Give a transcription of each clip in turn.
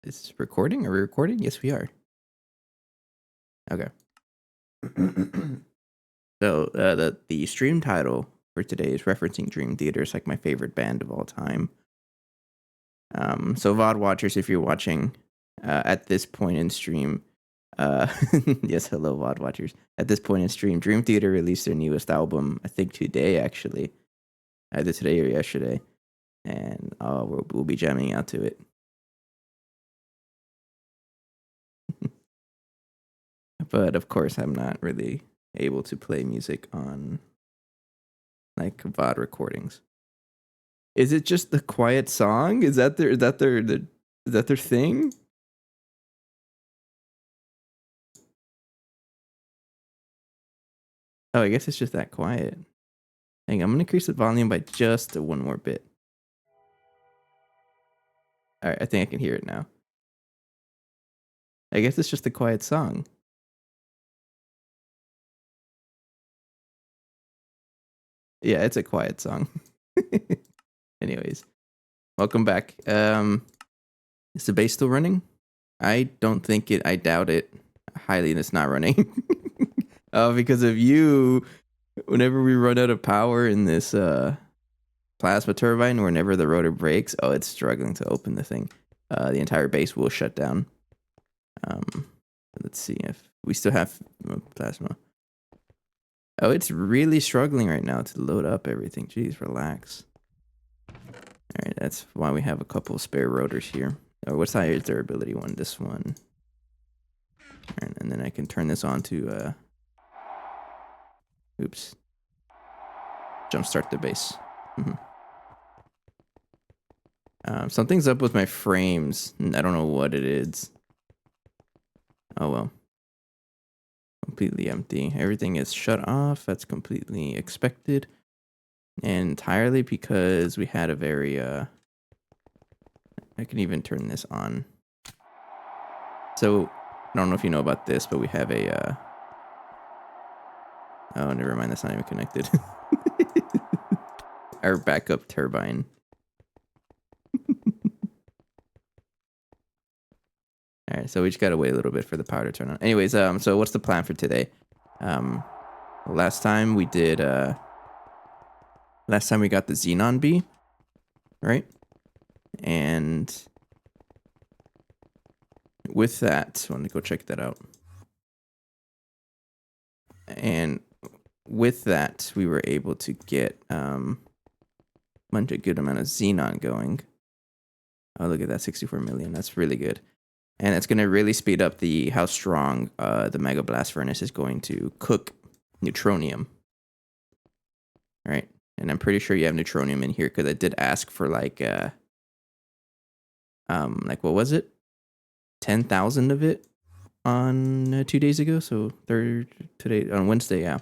Is this recording? Are we recording? Yes, we are. Okay. So the stream title for today is referencing Dream Theater. It's like my favorite band of all time. So VOD watchers, if you're watching at this point in stream, yes, hello VOD watchers. At this point in stream, Dream Theater released their newest album. I think today, actually, either today or yesterday, and we'll be jamming out to it. But of course, I'm not really able to play music on like VOD recordings. Is it just the quiet song? Is that their thing? Oh, I guess it's just that quiet. Hang on, I'm gonna increase the volume by just one more bit. All right, I think I can hear it now. I guess it's just a quiet song. Yeah, it's a quiet song. Anyways, welcome back. Is the base still running? I don't think it. I doubt it highly. It's not running. Oh, because of you. Whenever we run out of power in this plasma turbine, whenever the rotor breaks, oh, it's struggling to open the thing. The entire base will shut down. Let's see if we still have plasma. Oh, it's really struggling right now to load up everything. Jeez, relax. All right, that's why we have a couple of spare rotors here. Oh, what's higher durability one? This one. Right, and then I can turn this on to oops. Jumpstart the base. Something's up with my frames. I don't know what it is. Oh well. Completely empty. Everything is shut off. That's completely expected. And entirely because we had a very I can even turn this on. So I don't know if you know about this, but we have a oh, never mind, that's not even connected. Our backup turbine. All right, so we just gotta wait a little bit for the power to turn on. Anyways, so what's the plan for today? Last time we did last time we got the Xenon bee, right? And with that, I want to go check that out. And with that, we were able to get a good amount of Xenon going. Oh, look at that, 64 million. That's really good. And it's going to really speed up how strong the Mega Blast Furnace is going to cook neutronium. All right. And I'm pretty sure you have neutronium in here because I did ask for like what was it? 10,000 of it on 2 days ago. So today on Wednesday, yeah.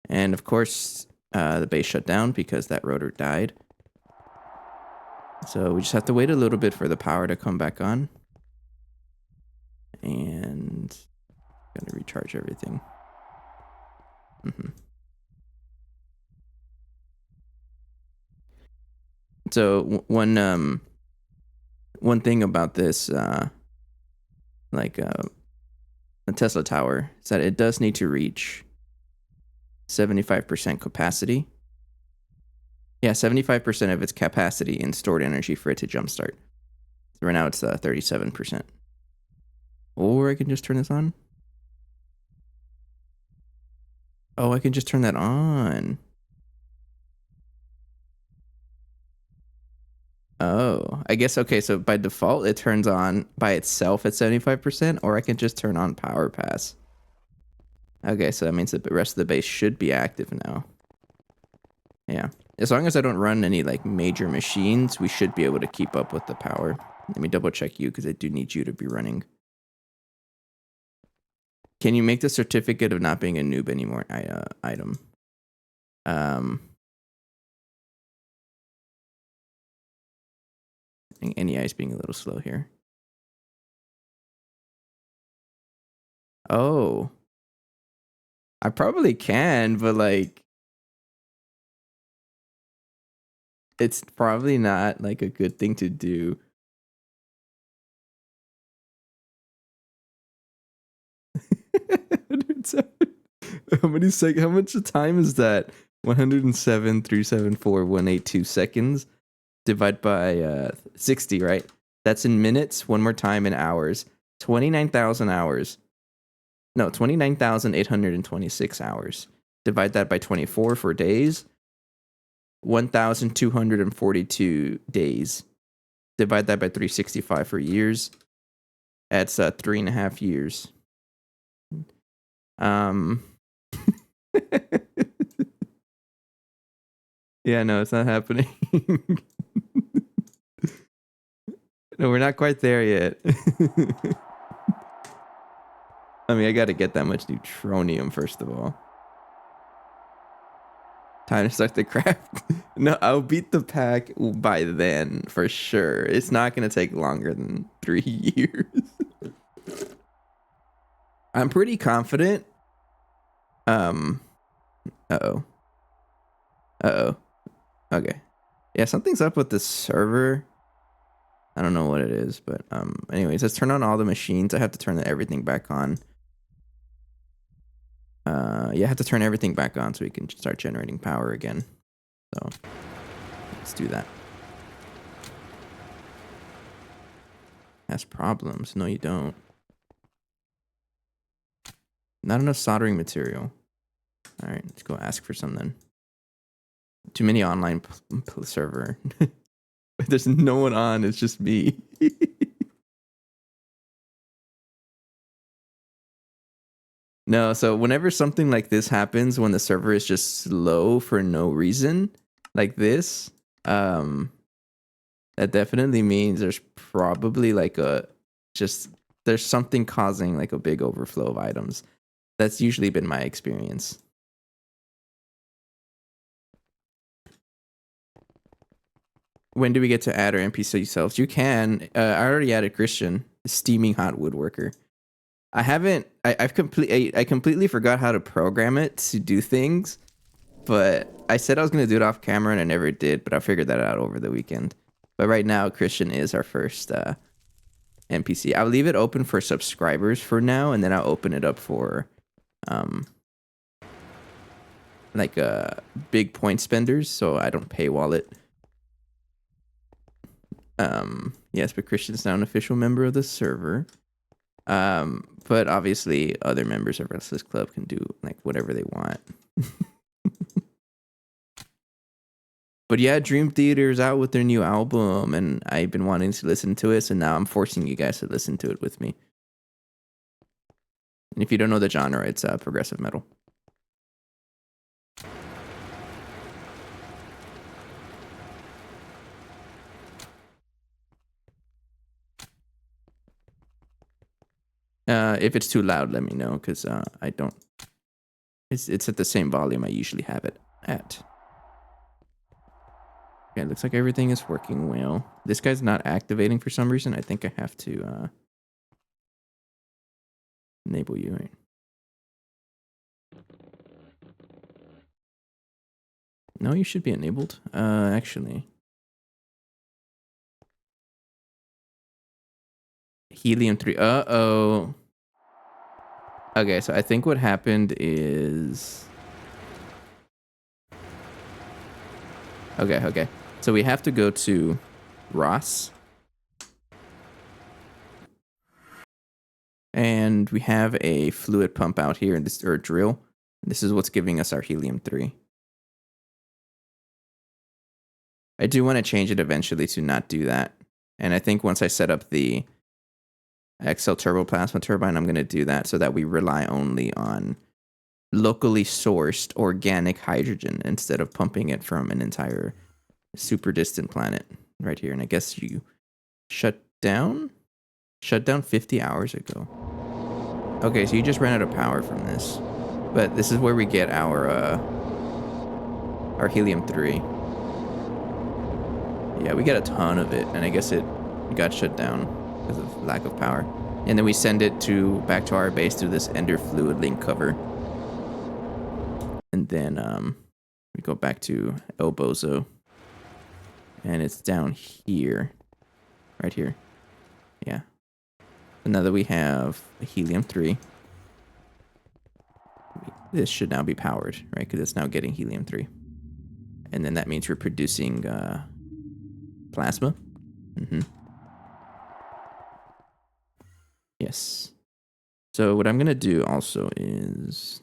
And of course, the base shut down because that rotor died. So we just have to wait a little bit for the power to come back on. And I'm gonna recharge everything. So one thing about this, the Tesla tower, is that it does need to reach 75% capacity. Yeah, 75% of its capacity in stored energy for it to jumpstart. So right now it's 37%. Or I can just turn this on. Oh, I can just turn that on. Oh, I guess, okay, so by default, it turns on by itself at 75%, or I can just turn on Power Pass. Okay, so that means that the rest of the base should be active now. Yeah. As long as I don't run any, like, major machines, we should be able to keep up with the power. Let me double check you, because I do need you to be running. Can you make the certificate of not being a noob anymore item? I think NEI is being a little slow here. Oh. I probably can, but like it's probably not like a good thing to do. How many how much time is that? 107,374,182 seconds. Divide by 60, right? That's in minutes. One more time in hours. 29,000 hours. No, 29,826 hours. Divide that by 24 for days. 1,242 days. Divide that by 365 for years. That's 3.5 years. Yeah, no, it's not happening. No, we're not quite there yet. I mean, I got to get that much neutronium first of all. Time to start the craft. No, I'll beat the pack by then for sure. It's not going to take longer than 3 years. I'm pretty confident. Uh-oh. Okay. Yeah, something's up with the server. I don't know what it is, but anyways, let's turn on all the machines. I have to turn everything back on. Yeah, I have to turn everything back on so we can start generating power again. So let's do that. Has problems. No, you don't. Not enough soldering material. All right, let's go ask for some then. Too many online server. There's no one on. It's just me. No, so whenever something like this happens, when the server is just slow for no reason, like this, that definitely means there's probably like there's something causing like a big overflow of items. That's usually been my experience. When do we get to add our NPC selves? You can. I already added Christian, the steaming hot woodworker. I haven't. I completely forgot how to program it to do things, but I said I was gonna do it off camera and I never did. But I figured that out over the weekend. But right now, Christian is our first NPC. I'll leave it open for subscribers for now, and then I'll open it up for like big point spenders, so I don't paywall it. Yes, but Christian's now an official member of the server. But obviously other members of Restless Club can do like whatever they want. But yeah, Dream Theater's out with their new album, and I've been wanting to listen to it, so now I'm forcing you guys to listen to it with me. And if you don't know the genre, it's progressive metal. If it's too loud, let me know, because I don't. It's at the same volume I usually have it at. Okay, looks like everything is working well. This guy's not activating for some reason. I think I have to enable you. Right? No, you should be enabled. Actually. Helium-3. Uh-oh. Okay, so I think what happened is... Okay. So we have to go to Ross. And we have a fluid pump out here, in this, or a drill. This is what's giving us our Helium-3. I do want to change it eventually to not do that. And I think once I set up the XL Turbo Plasma Turbine, I'm going to do that so that we rely only on locally sourced organic hydrogen instead of pumping it from an entire super distant planet right here. And I guess you shut down 50 hours ago. Okay, so you just ran out of power from this. But this is where we get our Helium-3. Yeah, we got a ton of it, and I guess it got shut down because of lack of power. And then we send it back to our base through this Ender Fluid link cover. And then we go back to El Bozo. And it's down here. Right here. Yeah. So now that we have a Helium-3. this should now be powered, right? Because it's now getting helium-3. And then that means we're producing plasma. Yes. So what I'm going to do also is...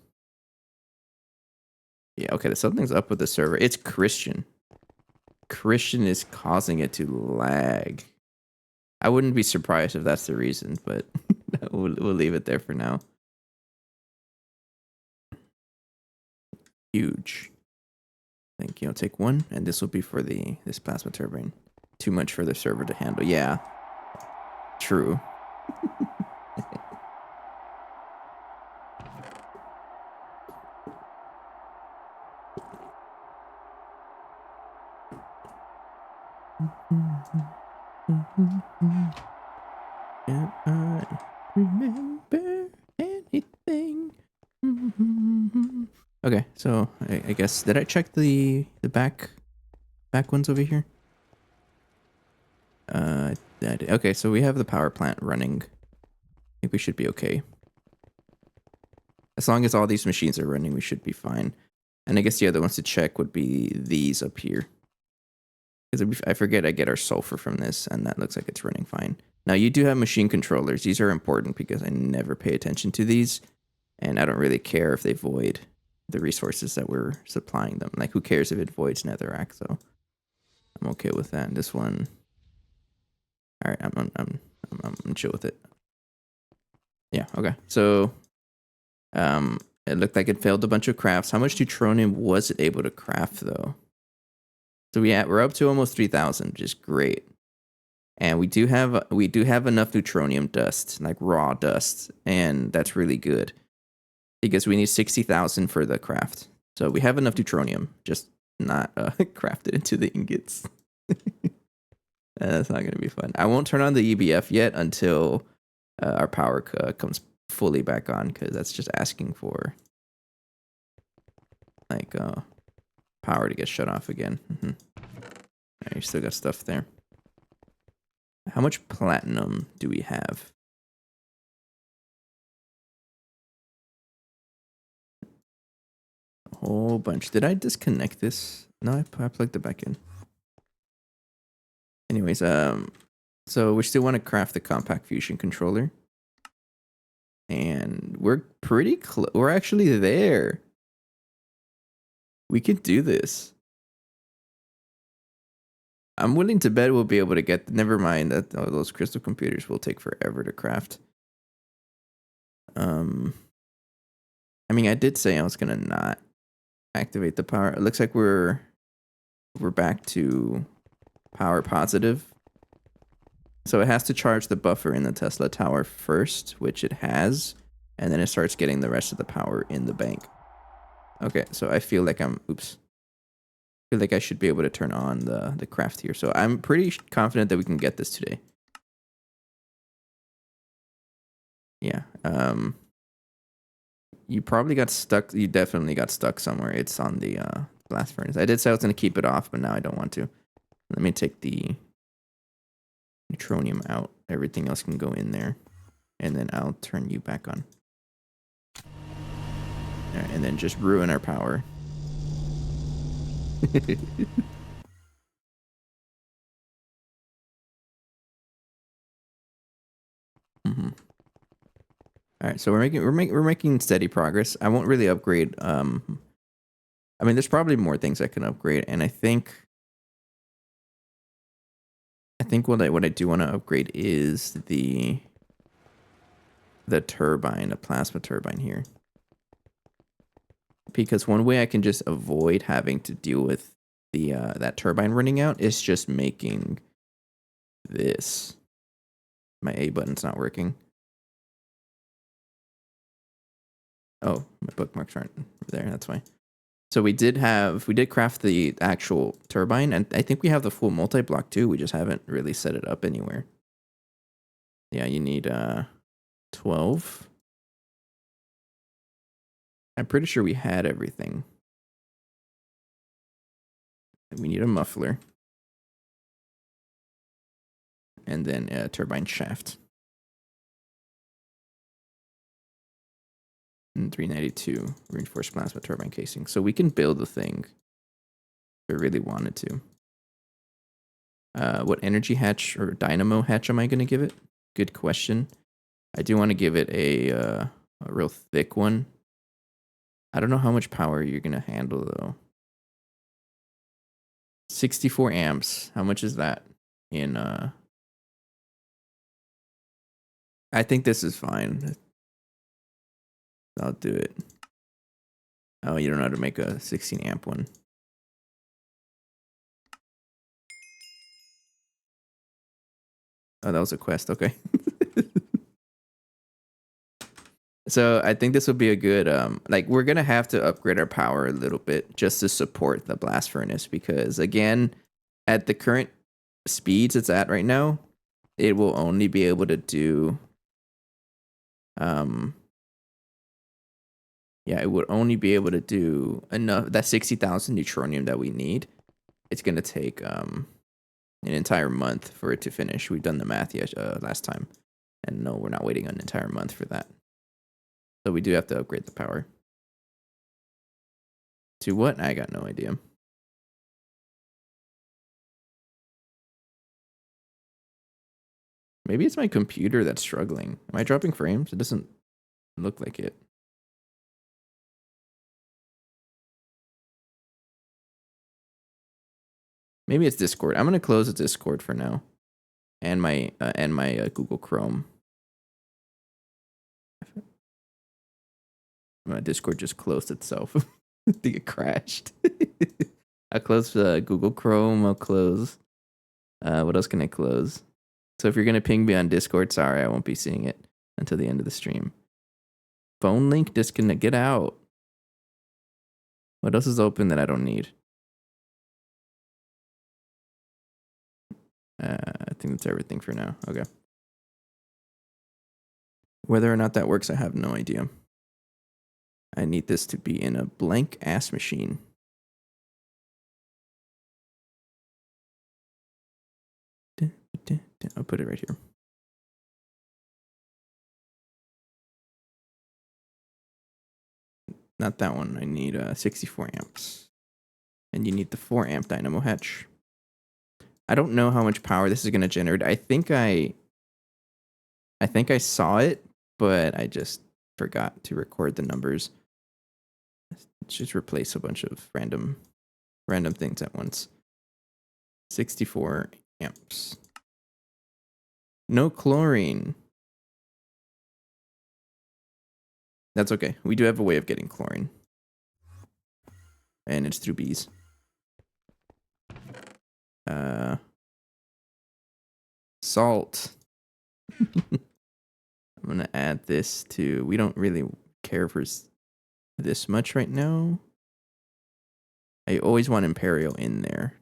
Yeah, okay, something's up with the server. It's Christian. Christian is causing it to lag. I wouldn't be surprised if that's the reason, but we'll leave it there for now. Huge. Thank you. I'll take one, and this will be for this plasma turbine. Too much for the server to handle. Yeah. True. Can I remember anything? Okay, so I guess did I check the back ones over here? Okay, so we have the power plant running. I think we should be okay. As long as all these machines are running, we should be fine. And I guess the other ones to check would be these up here. Because I forget I get our sulfur from this, and that looks like it's running fine. Now, you do have machine controllers. These are important because I never pay attention to these, and I don't really care if they void the resources that we're supplying them. Like, who cares if it voids netherrack? So I'm okay with that. This one, all right, I'm chill with it. Yeah, okay. So, it looked like it failed a bunch of crafts. How much neutronium was it able to craft, though? So we're up to almost 3,000, which is great. And we do have enough neutronium dust, like raw dust, and that's really good. Because we need 60,000 for the craft. So we have enough neutronium, just not crafted into the ingots. That's not going to be fun. I won't turn on the EBF yet until our power comes fully back on, because that's just asking for like power to get shut off again. Right, you still got stuff there. How much platinum do we have? A whole bunch. Did I disconnect this? No, I plugged it back in. Anyways, so we still want to craft the compact fusion controller. And we're pretty close. We're actually there. We can do this. I'm willing to bet we'll be able to get... Never mind that those crystal computers will take forever to craft. I mean, I did say I was going to not activate the power. It looks like we're back to power positive. So it has to charge the buffer in the Tesla tower first, which it has, and then it starts getting the rest of the power in the bank. Okay, so I feel like I feel like I should be able to turn on the craft here. So I'm pretty confident that we can get this today. Yeah. You probably got stuck. You definitely got stuck somewhere. It's on the blast furnace. I did say I was going to keep it off, but now I don't want to. Let me take the neutronium out. Everything else can go in there. And then I'll turn you back on. All right, and then just ruin our power. All right, so we're making steady progress. I won't really upgrade. I mean, there's probably more things I can upgrade, and I think what I do want to upgrade is the turbine, a plasma turbine here, because one way I can just avoid having to deal with the that turbine running out is just making this. My A button's not working. Oh, my bookmarks aren't there. That's why. So we did craft the actual turbine, and I think we have the full multi-block too. We just haven't really set it up anywhere. Yeah, you need 12. I'm pretty sure we had everything. We need a muffler. And then a turbine shaft. And 392 reinforced plasma turbine casing. So we can build the thing if we really wanted to. What energy hatch or dynamo hatch am I going to give it? Good question. I do want to give it a real thick one. I don't know how much power you're going to handle, though. 64 amps. How much is that in... I think this is fine. I'll do it. Oh, you don't know how to make a 16 amp one. Oh, that was a quest. Okay. So I think this would be a good, like we're going to have to upgrade our power a little bit just to support the blast furnace because again, at the current speeds it's at right now, it will only be able to do, yeah, it would only be able to do enough, that 60,000 neutronium that we need. It's going to take, an entire month for it to finish. We've done the math last time. And no, we're not waiting an entire month for that. So we do have to upgrade the power. To what? I got no idea. Maybe it's my computer that's struggling. Am I dropping frames? It doesn't look like it. Maybe it's Discord. I'm gonna close the Discord for now, and my Google Chrome. My Discord just closed itself. I think it crashed. I'll close Google Chrome. I'll close. What else can I close? So if you're gonna ping me on Discord, sorry, I won't be seeing it until the end of the stream. Phone link disconnect. Get out. What else is open that I don't need? I think that's everything for now. Okay. Whether or not that works, I have no idea. I need this to be in a blank ass machine. I'll put it right here. Not that one. I need 64 amps. And you need the 4 amp dynamo hatch. I don't know how much power this is going to generate. I think I saw it, but I just forgot to record the numbers. Let's just replace a bunch of random things at once. 64 amps. No chlorine. That's okay. We do have a way of getting chlorine. And it's through bees. Salt. I'm going to add this to... We don't really care for this much right now. I always want Imperial in there.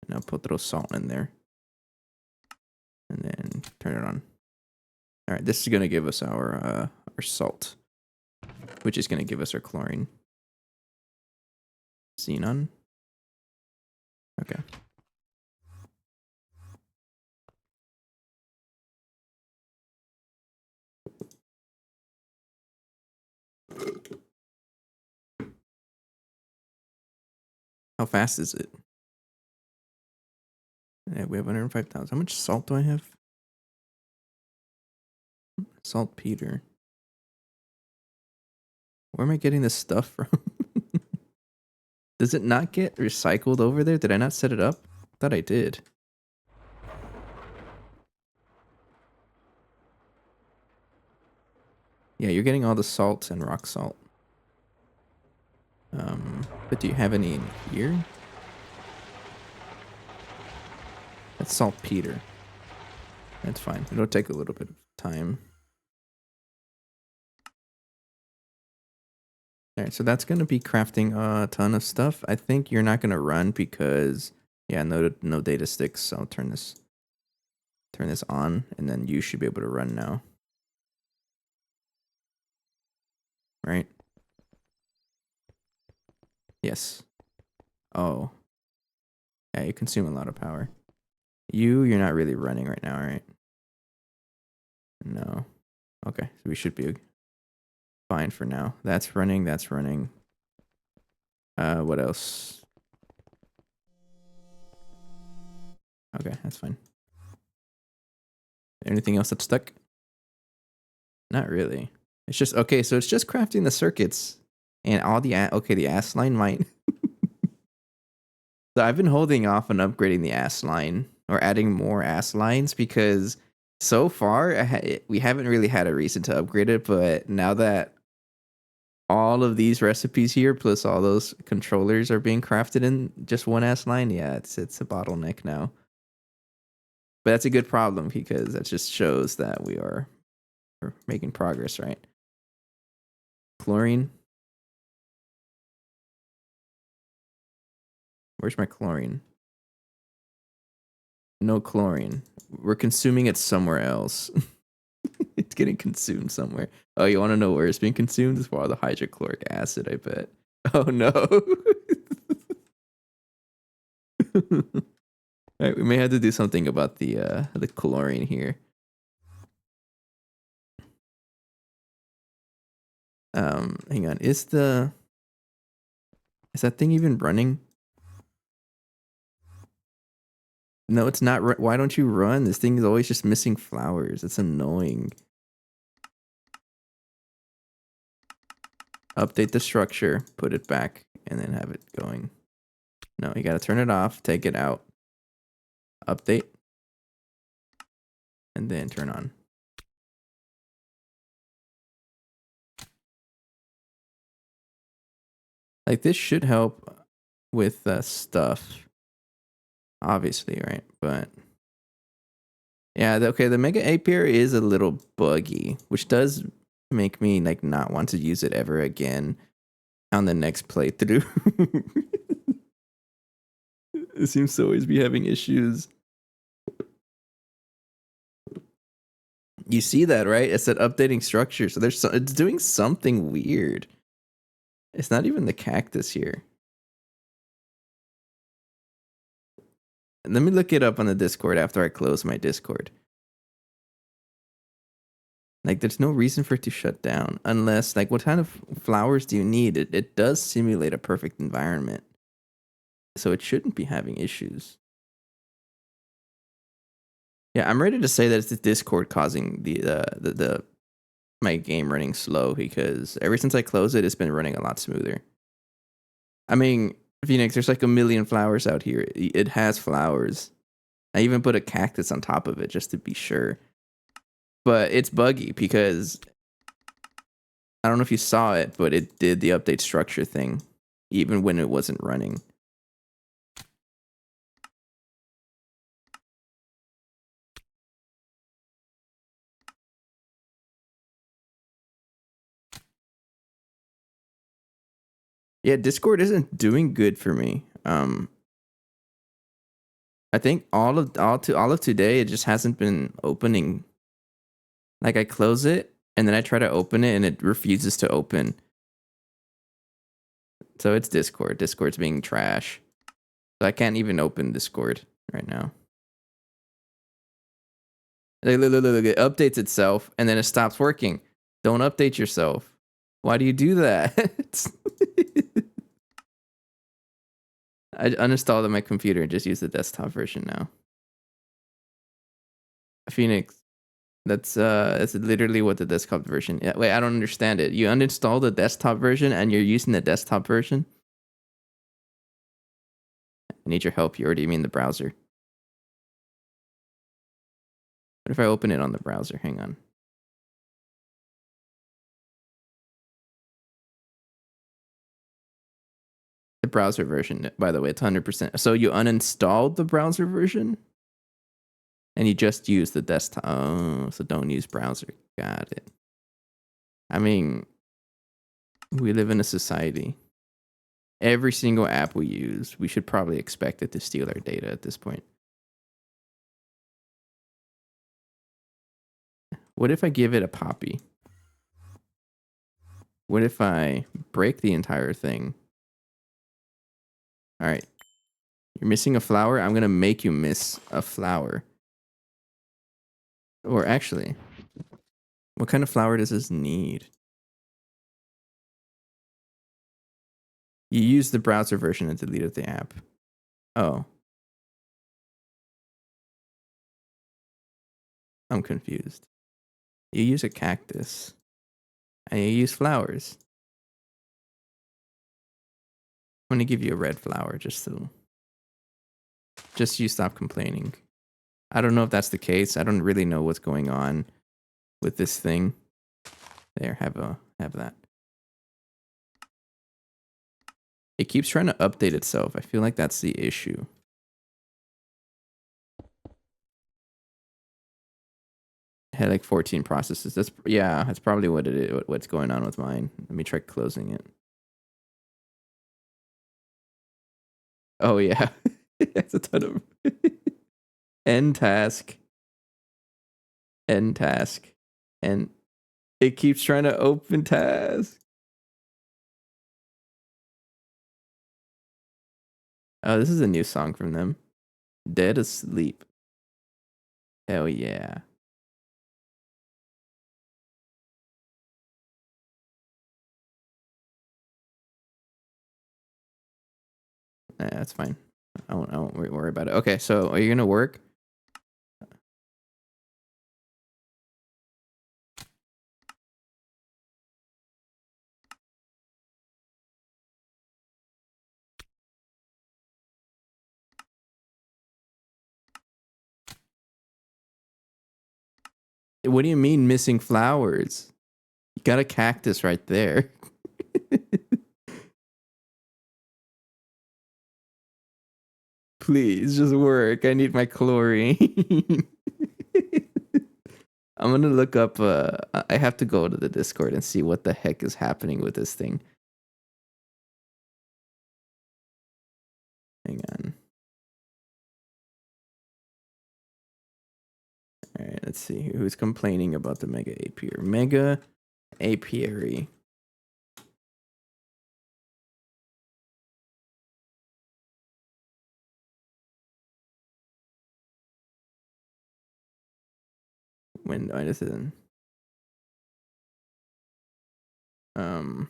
And I'll put a little salt in there. And then turn it on. Alright, this is going to give us our salt. Which is going to give us our chlorine. Xenon. Okay. How fast is it? Yeah, we have 105,000. How much salt do I have? Saltpeter. Where am I getting this stuff from? Does it not get recycled over there? Did I not set it up? I thought I did. Yeah, you're getting all the salt and rock salt. But do you have any in here? That's saltpeter. That's fine. It'll take a little bit of time. Alright, so that's going to be crafting a ton of stuff. I think you're not going to run because, yeah, no data sticks. So I'll turn this on, and then you should be able to run now. Right? Yes. Oh. Yeah, you consume a lot of power. You're not really running right now, right? No. Okay, so we should be fine for now. That's running. That's running. What else? Okay, that's fine. Anything else that's stuck? Not really. It's just okay. So it's just crafting the circuits and all the the ass line might. So I've been holding off on upgrading the ass line or adding more ass lines because so far we haven't really had a reason to upgrade it. But now that all of these recipes here plus all those controllers are being crafted in just one ass line, yeah, it's a bottleneck now. But that's a good problem because that just shows that we're making progress, right? Chlorine. Where's my chlorine? No chlorine. We're consuming it somewhere else. It's getting consumed somewhere. Oh, you want to know where it's being consumed? It's for the hydrochloric acid, I bet. Oh no. All right, we may have to do something about the chlorine here. Hang on. Is that thing even running? No, it's not. Why don't you run? This thing is always just missing flowers. It's annoying. Update the structure, put it back, and then have it going. No, you gotta turn it off, take it out, update, and then turn on. Like this should help with stuff, obviously, right? But yeah, okay, the Mega Apiary is a little buggy, which does make me like not want to use it ever again on the next playthrough. It seems to always be having issues. You see that, right? It said updating structure, so it's doing something weird. It's not even the cactus here. Let me look it up on the Discord after I close my Discord. Like, there's no reason for it to shut down unless, like, what kind of flowers do you need? It does simulate a perfect environment, so it shouldn't be having issues. Yeah, I'm ready to say that it's the Discord causing the my game running slow because ever since I closed it, it's been running a lot smoother. I mean, Phoenix, there's like a million flowers out here. It has flowers. I even put a cactus on top of it just to be sure. But it's buggy because I don't know if you saw it, but it did the update structure thing even when it wasn't running. Yeah, Discord isn't doing good for me. I think all of today it just hasn't been opening. Like I close it and then I try to open it and it refuses to open. So it's Discord. Discord's being trash. So I can't even open Discord right now. Look, it updates itself and then it stops working. Don't update yourself. Why do you do that? I uninstalled on my computer and just use the desktop version now. Phoenix. That's literally what the desktop version. Yeah, wait, I don't understand it. You uninstalled the desktop version and you're using the desktop version? I need your help. You already mean the browser. What if I open it on the browser? Hang on. The browser version, by the way, it's 100%. So you uninstalled the browser version? And you just use the desktop. Oh, so don't use browser. Got it. I mean, we live in a society. Every single app we use, we should probably expect it to steal our data at this point. What if I give it a poppy? What if I break the entire thing? All right. You're missing a flower. I'm going to make you miss a flower. Or actually, what kind of flower does this need? You used the browser version and deleted the app. Oh. I'm confused. You use a cactus. And you use flowers. I'm gonna give you a red flower just so you stop complaining. I don't know if that's the case. I don't really know what's going on with this thing. There, have that. It keeps trying to update itself. I feel like that's the issue. It had like 14 processes. That's probably what it is. What's going on with mine? Let me try closing it. Oh yeah, that's a ton of end task, and it keeps trying to open task. Oh, this is a new song from them. Dead Asleep. Hell yeah. That's fine. I won't worry about it. Okay, so are you gonna work? What do you mean missing flowers? You got a cactus right there. Please, just work. I need my chlorine. I'm gonna look up. I have to go to the Discord and see what the heck is happening with this thing. Hang on. All right, let's see who's complaining about the mega apiary. Mega apiary. When I just didn't. I'm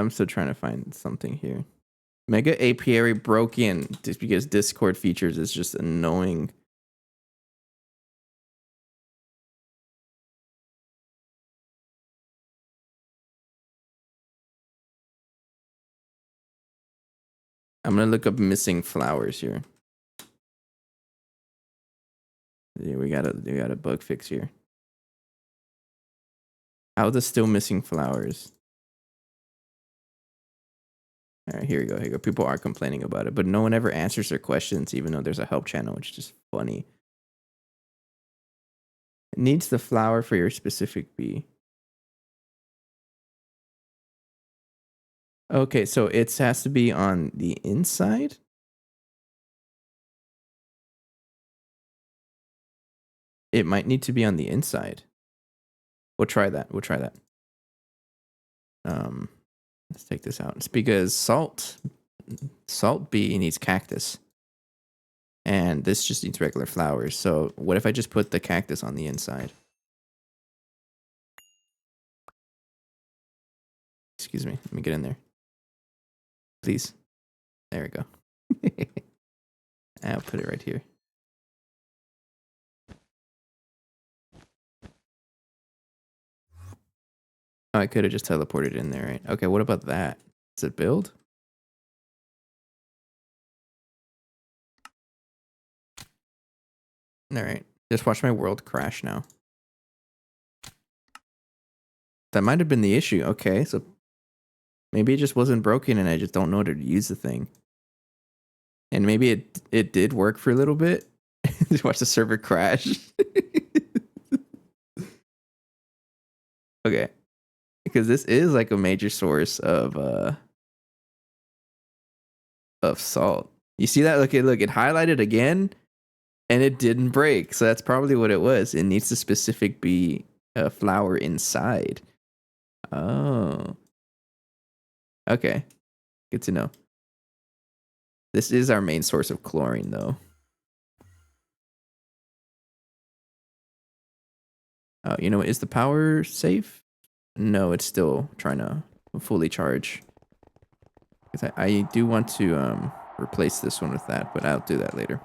still trying to find something here. Mega apiary broke in just because Discord features is just annoying. I'm gonna look up missing flowers here. Yeah, we got a bug fix here. How are there still missing flowers? All right, here we go. Here we go. People are complaining about it, but no one ever answers their questions, even though there's a help channel, which is just funny. It needs the flower for your specific bee. Okay, so it has to be on the inside? It might need to be on the inside. We'll try that. Let's take this out. It's because salt bee needs cactus. And this just needs regular flowers. So what if I just put the cactus on the inside? Excuse me. Let me get in there. Please. There we go. I'll put it right here. Oh, I could have just teleported in there, right? Okay, what about that? Does it build? Alright. Just watch my world crash now. That might have been the issue. Okay, so maybe it just wasn't broken and I just don't know how to use the thing. And maybe it did work for a little bit. Just watch the server crash. Okay. Because this is like a major source of salt. You see that? Look, it highlighted again and it didn't break. So that's probably what it was. It needs the specific bee flower inside. Oh. Okay. Good to know. This is our main source of chlorine, though. Oh, you know, is the power safe? No, it's still trying to fully charge. I do want to replace this one with that, but I'll do that later.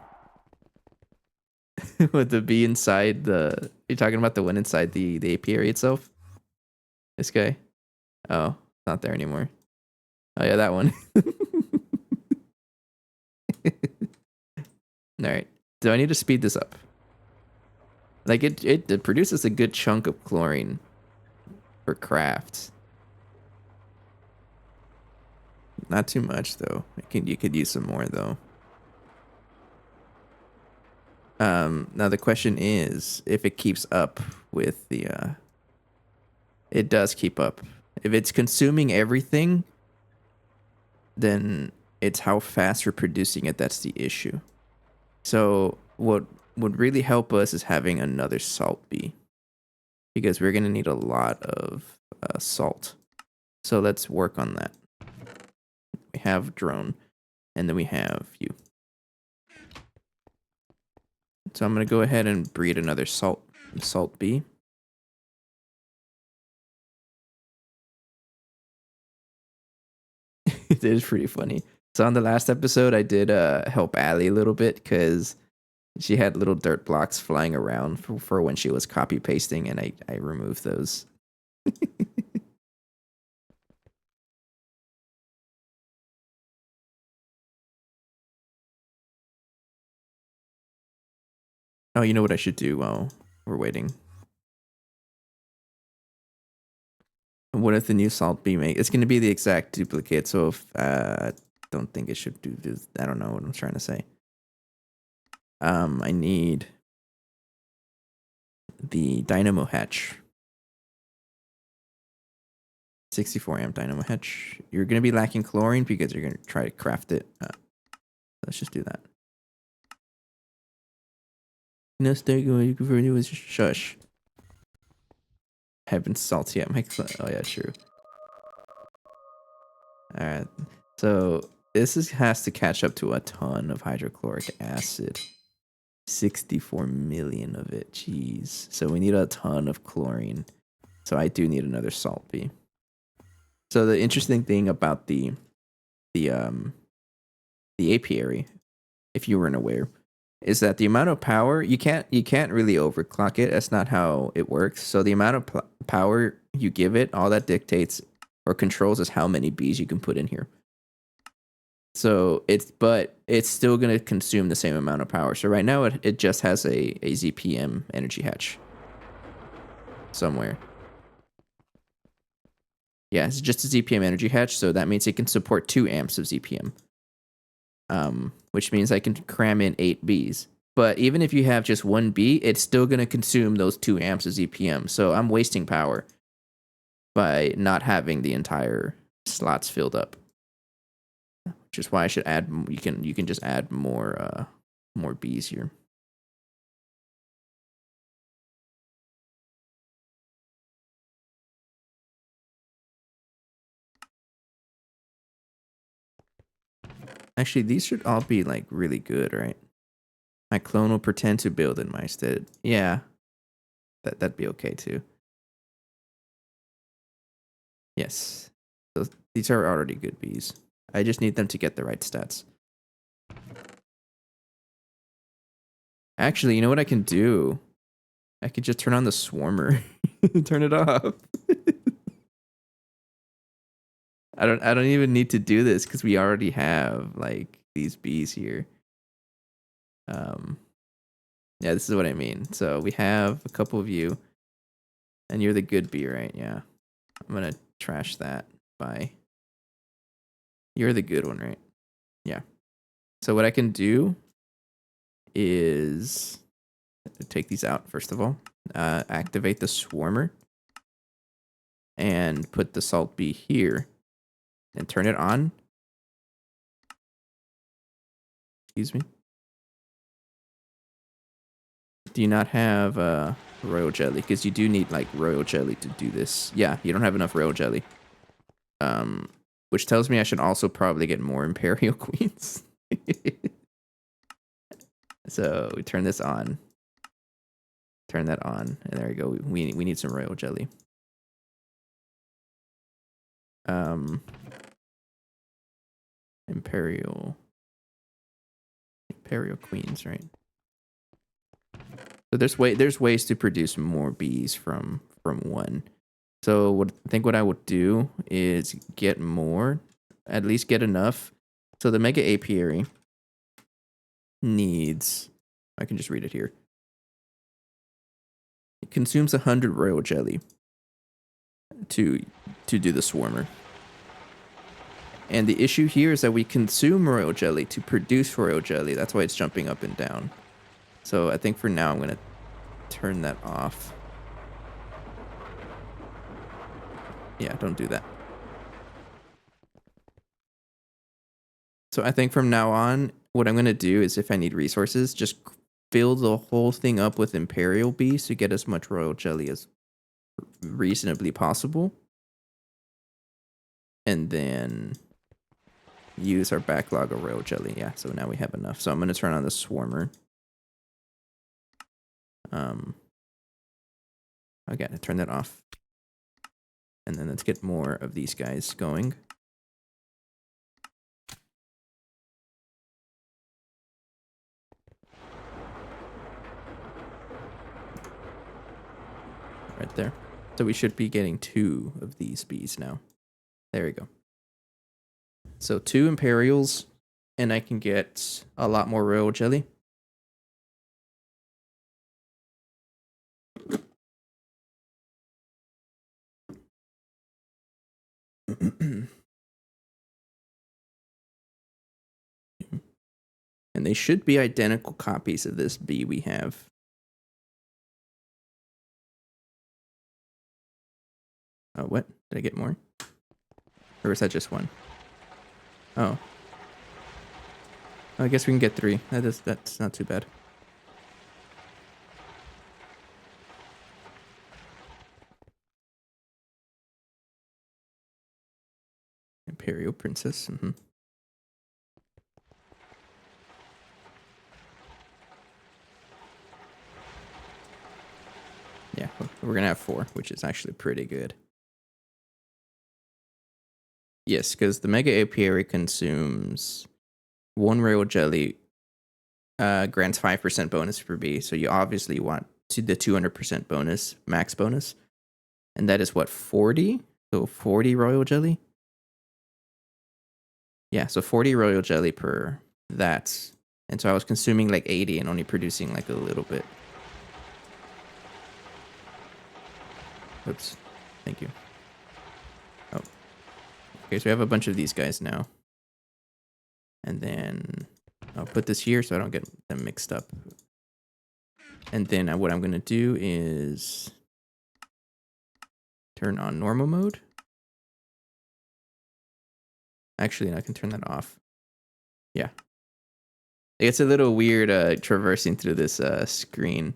With the bee inside the... You're talking about the one inside the apiary itself? This guy? Oh, not there anymore. Oh yeah, that one. Alright. Do I need to speed this up? Like, it produces a good chunk of chlorine for crafts. Not too much, though. You could use some more, though. Now the question is, if it keeps up with the... It does keep up. If it's consuming everything, then it's how fast we're producing it that's the issue. So what would really help us is having another salt bee, because we're going to need a lot of salt. So let's work on that. We have drone, and then we have you. So I'm going to go ahead and breed another salt bee. It is pretty funny. So on the last episode, I did help Allie a little bit because she had little dirt blocks flying around for when she was copy pasting, and I removed those. Oh, you know what I should do while we're waiting? What if the new salt bee make? It's going to be the exact duplicate, so if I don't think it should do this. I don't know what I'm trying to say. I need the dynamo hatch. 64 amp dynamo hatch. You're going to be lacking chlorine because you're going to try to craft it. Let's just do that. No steak going for a new shush. Haven't salty yet. Oh yeah, true. Alright. So this has to catch up to a ton of hydrochloric acid. 64 million of it. Jeez. So we need a ton of chlorine. So I do need another salt bee. So the interesting thing about the apiary, if you weren't aware, is that the amount of power you can't really overclock it. That's not how it works. So the amount of power you give it, all that dictates or controls is how many bees you can put in here. So it's still gonna consume the same amount of power. So right now it just has a ZPM energy hatch somewhere. Yeah, it's just a ZPM energy hatch, so that means it can support 2 amps of ZPM. Which means I can cram in 8 bees. But even if you have just 1 bee, it's still going to consume those 2 amps of ZPM. So I'm wasting power by not having the entire slots filled up. Which is why I should add. You can just add more bees here. Actually, these should all be like really good, right? My clone will pretend to build in my stead. Yeah, that'd be okay too. Yes, these are already good bees. I just need them to get the right stats. Actually, you know what I can do? I could just turn on the swarmer. Turn it off. I don't even need to do this because we already have like these bees here. Yeah, this is what I mean. So we have a couple of you, and you're the good bee, right? Yeah. I'm gonna trash that by... You're the good one, right? Yeah. So what I can do is take these out, first of all. Activate the swarmer. And put the salt bee here. And turn it on. Excuse me. Do you not have royal jelly? Because you do need like royal jelly to do this. Yeah, you don't have enough royal jelly. Which tells me I should also probably get more imperial queens. So we turn this on. turn that on, and there we go. We need some royal jelly. Imperial queens, right? So there's ways to produce more bees from one. So what I would do is get more, at least get enough. So the mega apiary needs, I can just read it here. It consumes 100 royal jelly to do the swarmer. And the issue here is that we consume royal jelly to produce royal jelly. That's why it's jumping up and down. So I think for now I'm going to turn that off. Yeah, don't do that. So I think from now on, what I'm going to do is if I need resources, just fill the whole thing up with Imperial bees to get as much royal jelly as reasonably possible. And then use our backlog of royal jelly. Yeah, so now we have enough. So I'm going to turn on the swarmer. Again, turn that off. And then let's get more of these guys going. Right there. So we should be getting 2 of these bees now. There we go. So 2 Imperials, and I can get a lot more royal jelly. And they should be identical copies of this bee we have. Oh, what? Did I get more? Or is that just 1? Oh. I guess we can get 3. That's not too bad. Imperial Princess. Yeah, we're gonna have 4, which is actually pretty good. Yes, because the Mega Apiary consumes 1 royal jelly, grants 5% bonus per bee. So you obviously want the 200% bonus, max bonus. And that is what, 40? So 40 royal jelly? Yeah, so 40 royal jelly per that. And so I was consuming like 80 and only producing like a little bit. Oops. Thank you. Oh. Okay, so we have a bunch of these guys now. And then I'll put this here so I don't get them mixed up. And then what I'm going to do is turn on normal mode. Actually, I can turn that off. Yeah. It's a little weird traversing through this screen.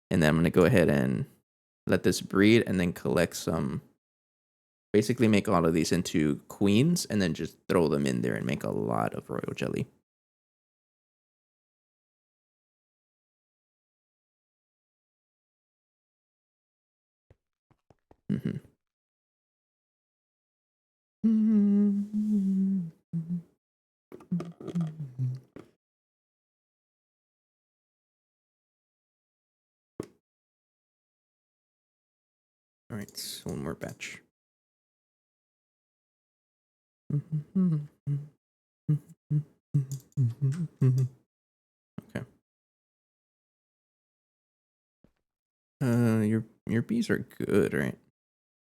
And then I'm going to go ahead and let this breed and then collect some. Basically make all of these into queens and then just throw them in there and make a lot of royal jelly. Mm-hmm. All right, so 1 more batch. Okay. Your bees are good, right?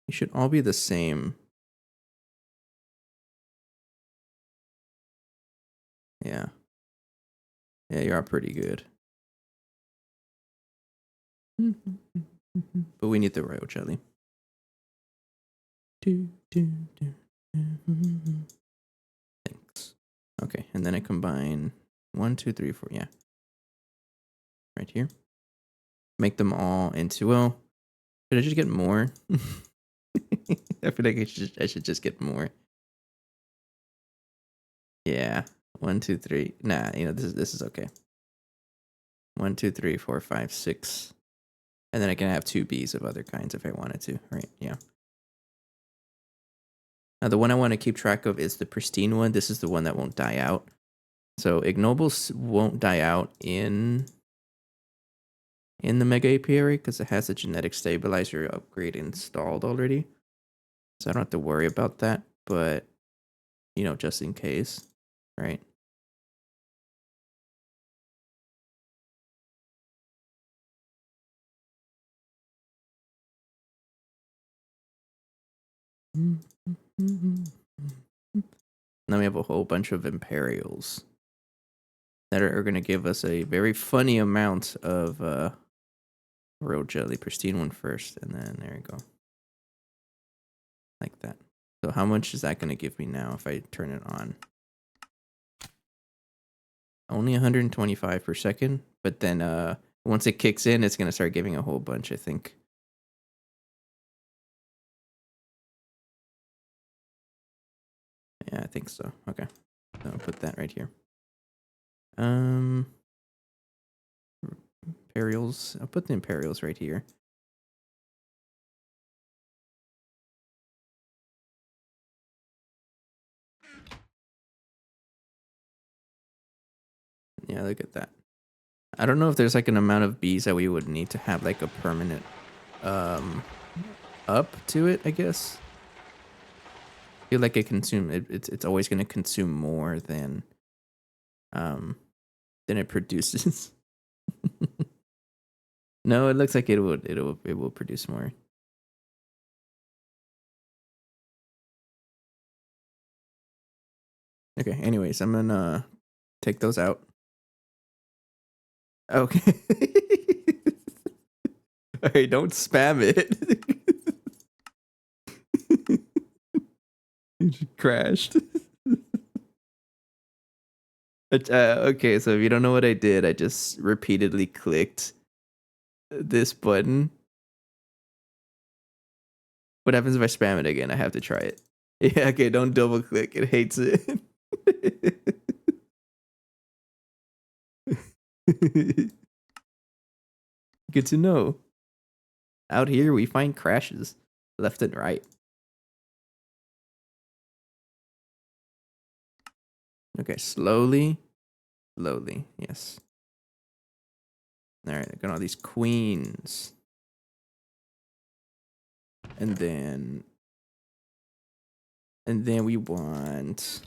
You should all be the same. Yeah. Yeah, you are pretty good. But we need the royal jelly. Thanks. Okay, and then I combine 1, 2, 3, 4. Yeah. Right here. Make them all into, well, should I just get more? I feel like I should just get more. Yeah. 1, 2, 3. Nah, this is okay. 1, 2, 3, 4, 5, 6. And then I can have 2 Bs of other kinds if I wanted to, right? Yeah. Now the one I want to keep track of is the pristine one. This is the one that won't die out. So ignobles won't die out in the Mega Apiary because it has a genetic stabilizer upgrade installed already. So I don't have to worry about that, but you know, just in case, right? Now we have a whole bunch of Imperials that are going to give us a very funny amount of royal jelly. Pristine one first, and then there you go. Like that. So how much is that going to give me now if I turn it on? Only 125 per second, but then once it kicks in, it's going to start giving a whole bunch, I think. Yeah, I think so. Okay. So I'll put that right here. Imperials. I'll put the Imperials right here. Yeah, look at that. I don't know if there's like an amount of bees that we would need to have like a permanent up to it, I guess. I feel like it's always going to consume more than it produces. No, it looks like it will produce more. Okay, anyways, I'm gonna take those out. Okay. Alright, don't spam it. It just crashed. Okay, so if you don't know what I did, I just repeatedly clicked this button. What happens if I spam it again? I have to try it. Yeah, okay, don't double click. It hates it. Good to know. Out here, we find crashes left and right. Okay, slowly. Slowly, yes. Alright, got all these queens. And then we want...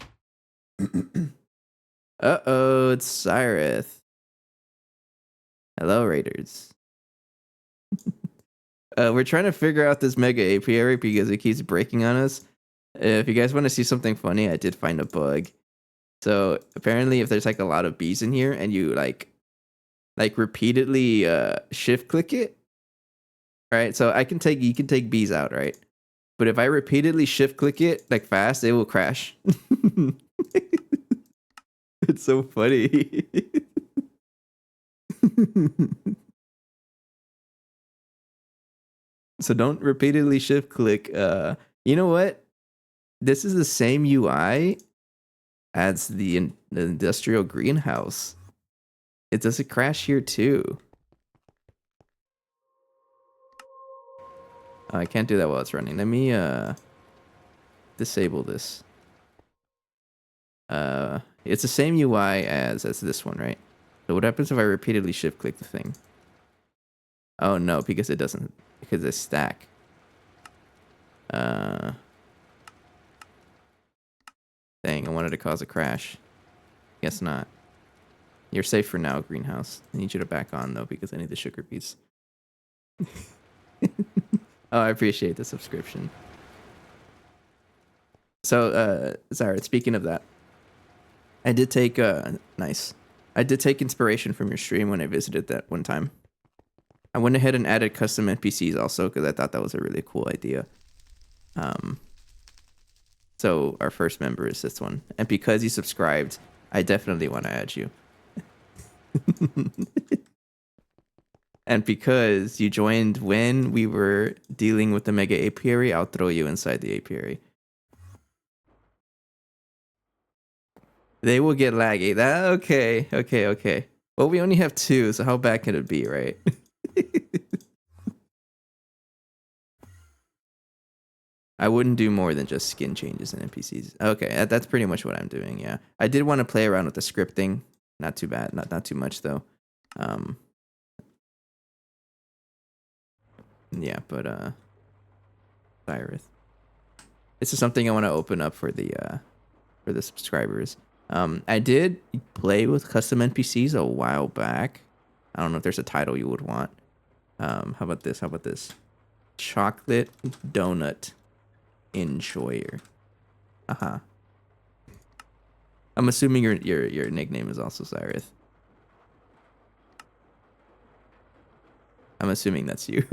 Uh-oh, it's Cyrith. Hello, Raiders. We're trying to figure out this Mega Apiary because it keeps breaking on us. If you guys want to see something funny, I did find a bug. So apparently if there's like a lot of bees in here and you like repeatedly shift click it, right? So you can take bees out, right? But if I repeatedly shift click it like fast, it will crash. It's so funny. So don't repeatedly shift click. You know what? This is the same UI as the industrial greenhouse. It doesn't crash here too. Oh, I can't do that while it's running. Let me disable this. It's the same UI as this one, right? So what happens if I repeatedly shift click the thing? Oh no, because it doesn't, because it's stack. Dang, I wanted to cause a crash. Guess not. You're safe for now, greenhouse. I need you to back on though because I need the sugar beets. Oh, I appreciate the subscription. So, Zara, speaking of that, I did take nice. I did take inspiration from your stream when I visited that one time. I went ahead and added custom NPCs also because I thought that was a really cool idea. So our first member is this one, and because you subscribed, I definitely want to add you. And because you joined when we were dealing with the Mega Apiary, I'll throw you inside the Apiary. They will get laggy. Okay. Well, we only have 2, so how bad can it be, right? I wouldn't do more than just skin changes in NPCs. Okay, that's pretty much what I'm doing. Yeah, I did want to play around with the scripting. Not too bad. Not too much though. Yeah, but Cyrus. This is something I want to open up for the subscribers. I did play with custom NPCs a while back. I don't know if there's a title you would want. How about this? How about this? Chocolate donut enjoyer. Uh-huh. I'm assuming your nickname is also Cyrus. I'm assuming that's you.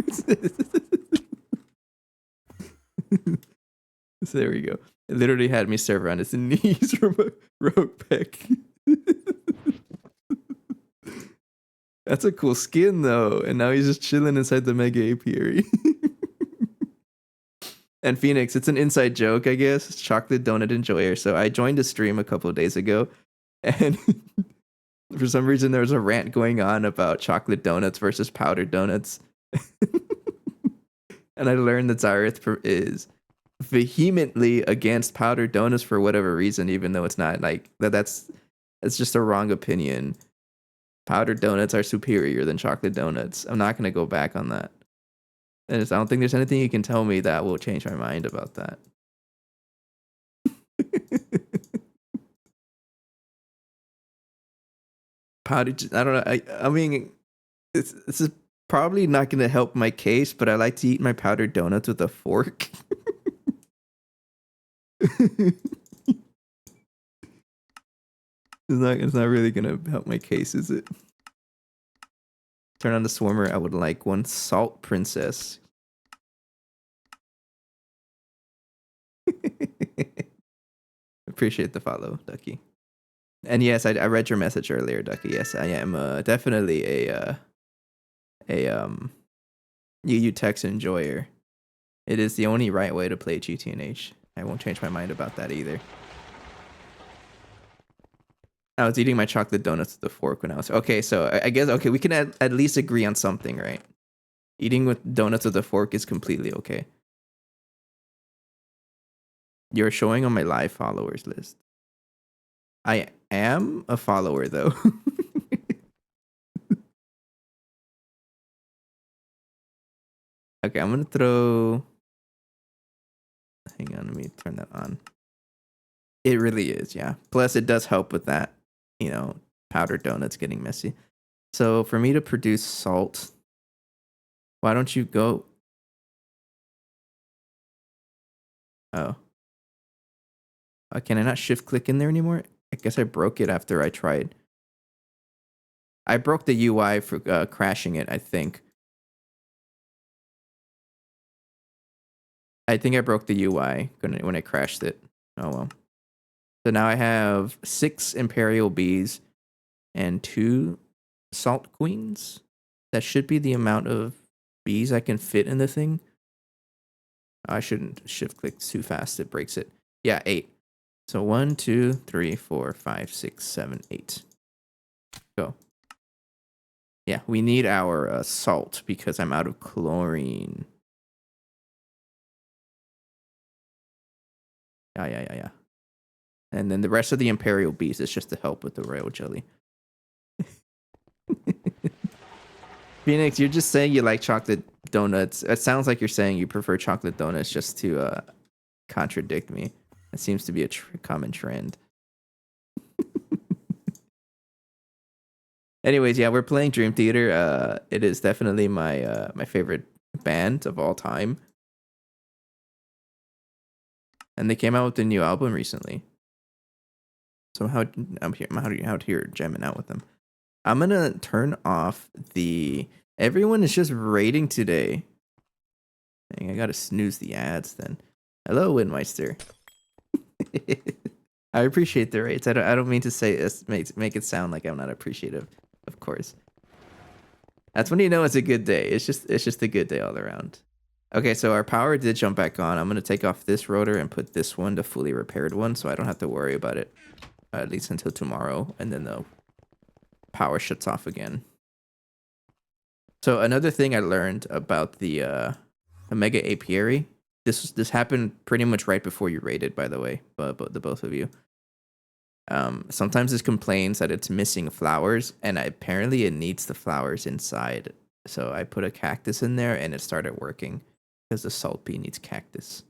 So there we go. It literally had me serve around his knees from a rogue peck. That's a cool skin though, and now he's just chilling inside the mega apiary. And Phoenix, it's an inside joke, I guess. It's chocolate donut enjoyer. So I joined a stream a couple of days ago, and for some reason there was a rant going on about chocolate donuts versus powdered donuts. And I learned that Zareth is vehemently against powdered donuts for whatever reason, even though it's not like that's just a wrong opinion. Powdered donuts are superior than chocolate donuts. I'm not gonna go back on that. And I don't think there's anything you can tell me that will change my mind about that. Powdered, I don't know. I mean, this is probably not gonna help my case, but I like to eat my powdered donuts with a fork. It's not really gonna help my case, is it? Turn on the Swarmer. I would like one Salt Princess. Appreciate the follow, Ducky. And yes, I read your message earlier, Ducky. Yes, I am definitely a UU Tex enjoyer. It is the only right way to play GTNH. I won't change my mind about that either. I was eating my chocolate donuts with a fork when I was... Okay, so I guess... Okay, we can at least agree on something, right? Eating with donuts with a fork is completely okay. You're showing on my live followers list. I am a follower, though. Okay, I'm going to throw... Hang on, let me turn that on. It really is, yeah. Plus, it does help with that, you know, powdered donuts getting messy. So for me to produce salt, why don't you go... Oh. Can I not shift click in there anymore? I guess I broke it after I tried. I broke the UI for crashing it, I think. I think I broke the UI when I crashed it. Oh well. So now I have 6 Imperial Bees and 2 Salt Queens. That should be the amount of bees I can fit in the thing. I shouldn't shift click too fast, it breaks it. Yeah, 8. So 1, 2, 3, 4, 5, 6, 7, 8. Go. Yeah, we need our salt because I'm out of chlorine. Yeah. And then the rest of the Imperial Bees is just to help with the royal jelly. Phoenix, you're just saying you like chocolate donuts. It sounds like you're saying you prefer chocolate donuts just to contradict me. It seems to be a common trend. Anyways, yeah, we're playing Dream Theater. It is definitely my favorite band of all time. And they came out with a new album recently. So I'm out here jamming out with them. I'm gonna turn off the... Everyone is just raiding today. Dang, I gotta snooze the ads then. Hello, Windmeister. I appreciate the rates. I don't mean to say this, make it sound like I'm not appreciative. Of course. That's when you know it's a good day. It's just a good day all around. Okay, so our power did jump back on. I'm gonna take off this rotor and put this one, the fully repaired one, so I don't have to worry about it. At least until tomorrow, and then the power shuts off again. So another thing I learned about the Mega Apiary this happened pretty much right before you raided, by the way, but the both of you. Sometimes it complains that it's missing flowers, and apparently it needs the flowers inside. So I put a cactus in there, and it started working because the salt pea needs cactus.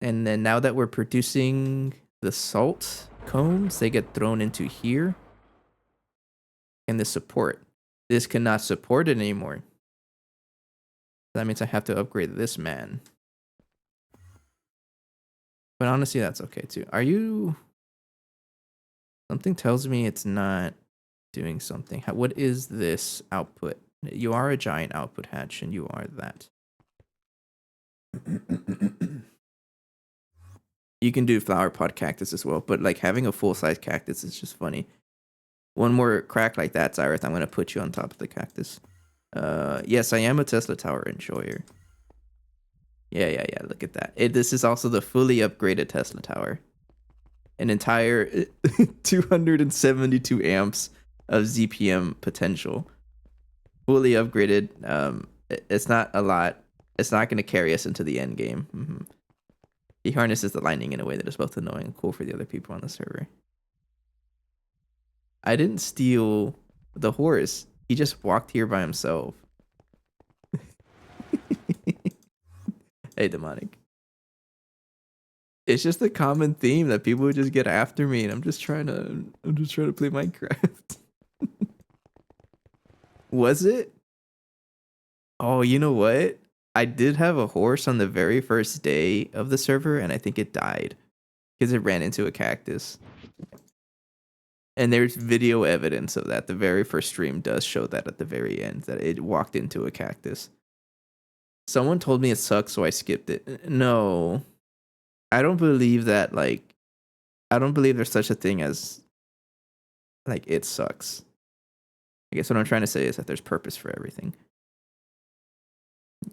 And then now that we're producing the salt cones, they get thrown into here. And the support. This cannot support it anymore. That means I have to upgrade this man. But honestly, that's okay too. Are you... Something tells me it's not doing something. What is this output? You are a giant output hatch, and you are that. You can do flower pot cactus as well, but like having a full-size cactus is just funny. One more crack like that, Cyrus, I'm going to put you on top of the cactus. Yes, I am a Tesla Tower enjoyer. Yeah, look at that. This is also the fully upgraded Tesla Tower. An entire 272 amps of ZPM potential. Fully upgraded. It's not a lot. It's not going to carry us into the end game. Mm-hmm. He harnesses the lightning in a way that is both annoying and cool for the other people on the server. I didn't steal the horse. He just walked here by himself. Hey, demonic. It's just a common theme that people would just get after me, and I'm just trying to play Minecraft. Was it? Oh, you know what? I did have a horse on the very first day of the server, and I think it died because it ran into a cactus. And there's video evidence of that. The very first stream does show that at the very end, that it walked into a cactus. Someone told me it sucks, so I skipped it. No. I don't believe that, like... I don't believe there's such a thing as... Like, it sucks. I guess what I'm trying to say is that there's purpose for everything.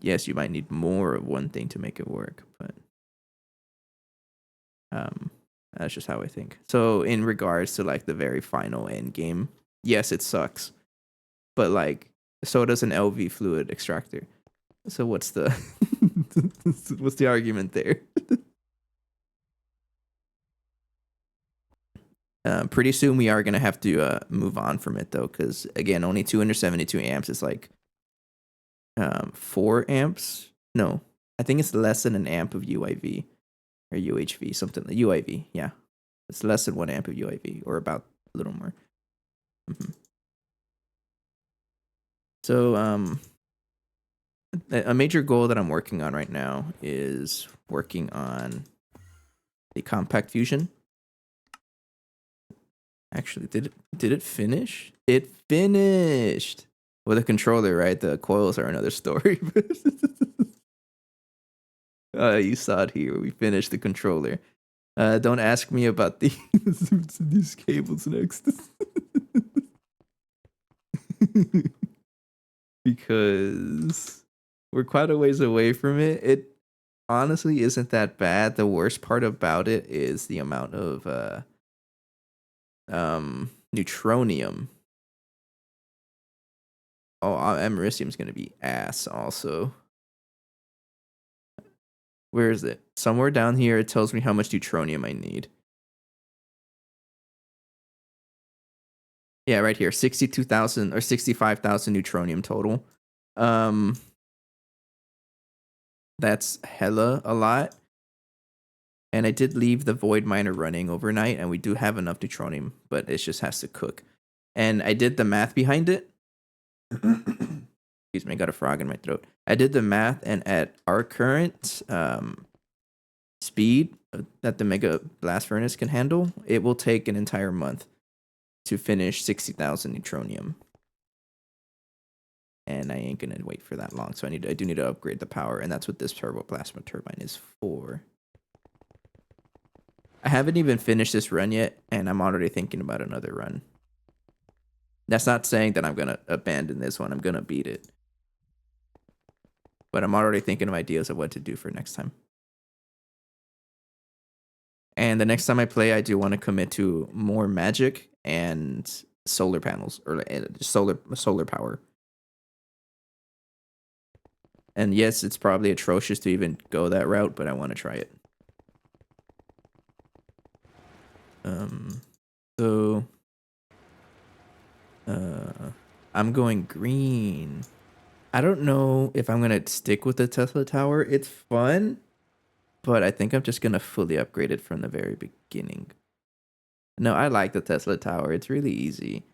Yes, you might need more of one thing to make it work, but... That's just how I think. So in regards to like the very final end game, yes, it sucks. But like, so does an LV fluid extractor. So what's the what's the argument there? Pretty soon we are gonna have to move on from it though, because again, only 272 amps is like 4 amps. No, I think it's less than an amp of UIV. Or UHV, something like UIV, yeah. It's less than 1 amp of UIV, or about a little more. Mm-hmm. So, a major goal that I'm working on right now is working on the compact fusion. Actually, did it finish? It finished! With a controller, right? The coils are another story. You saw it here. We finished the controller. Don't ask me about these cables next. Because we're quite a ways away from it. It honestly isn't that bad. The worst part about it is the amount of neutronium. Oh, americium's gonna be ass also. Where is it? Somewhere down here, it tells me how much neutronium I need. Yeah, right here, 62,000 or 65,000 neutronium total. That's hella a lot. And I did leave the void miner running overnight, and we do have enough neutronium, but it just has to cook. And I did the math behind it. Excuse me, I got a frog in my throat. I did the math, and at our current speed that the Mega Blast Furnace can handle, it will take an entire month to finish 60,000 neutronium. And I ain't gonna wait for that long, so I do need to upgrade the power, and that's what this turbo plasma turbine is for. I haven't even finished this run yet, and I'm already thinking about another run. That's not saying that I'm gonna abandon this one. I'm gonna beat it. But I'm already thinking of ideas of what to do for next time. And the next time I play, I do want to commit to more magic and solar panels, or solar power. And yes, it's probably atrocious to even go that route, but I want to try it. So I'm going green. I don't know if I'm gonna stick with the Tesla Tower. It's fun, but I think I'm just gonna fully upgrade it from the very beginning. No, I like the Tesla Tower. It's really easy.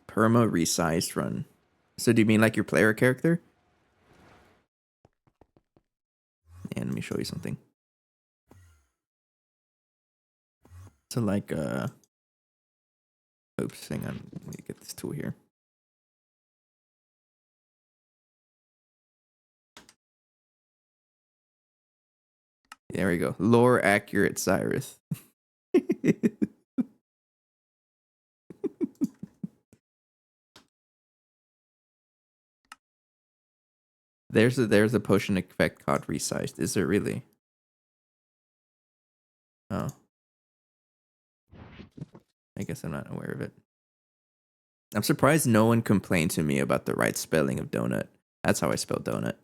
Perma resized run. So do you mean like your player character? And let me show you something. So like oops, hang on. Let me get this tool here. There we go. Lore accurate Cyrus. there's a potion effect called resized. Is it really? Oh. I guess I'm not aware of it. I'm surprised no one complained to me about the right spelling of donut. That's how I spell donut.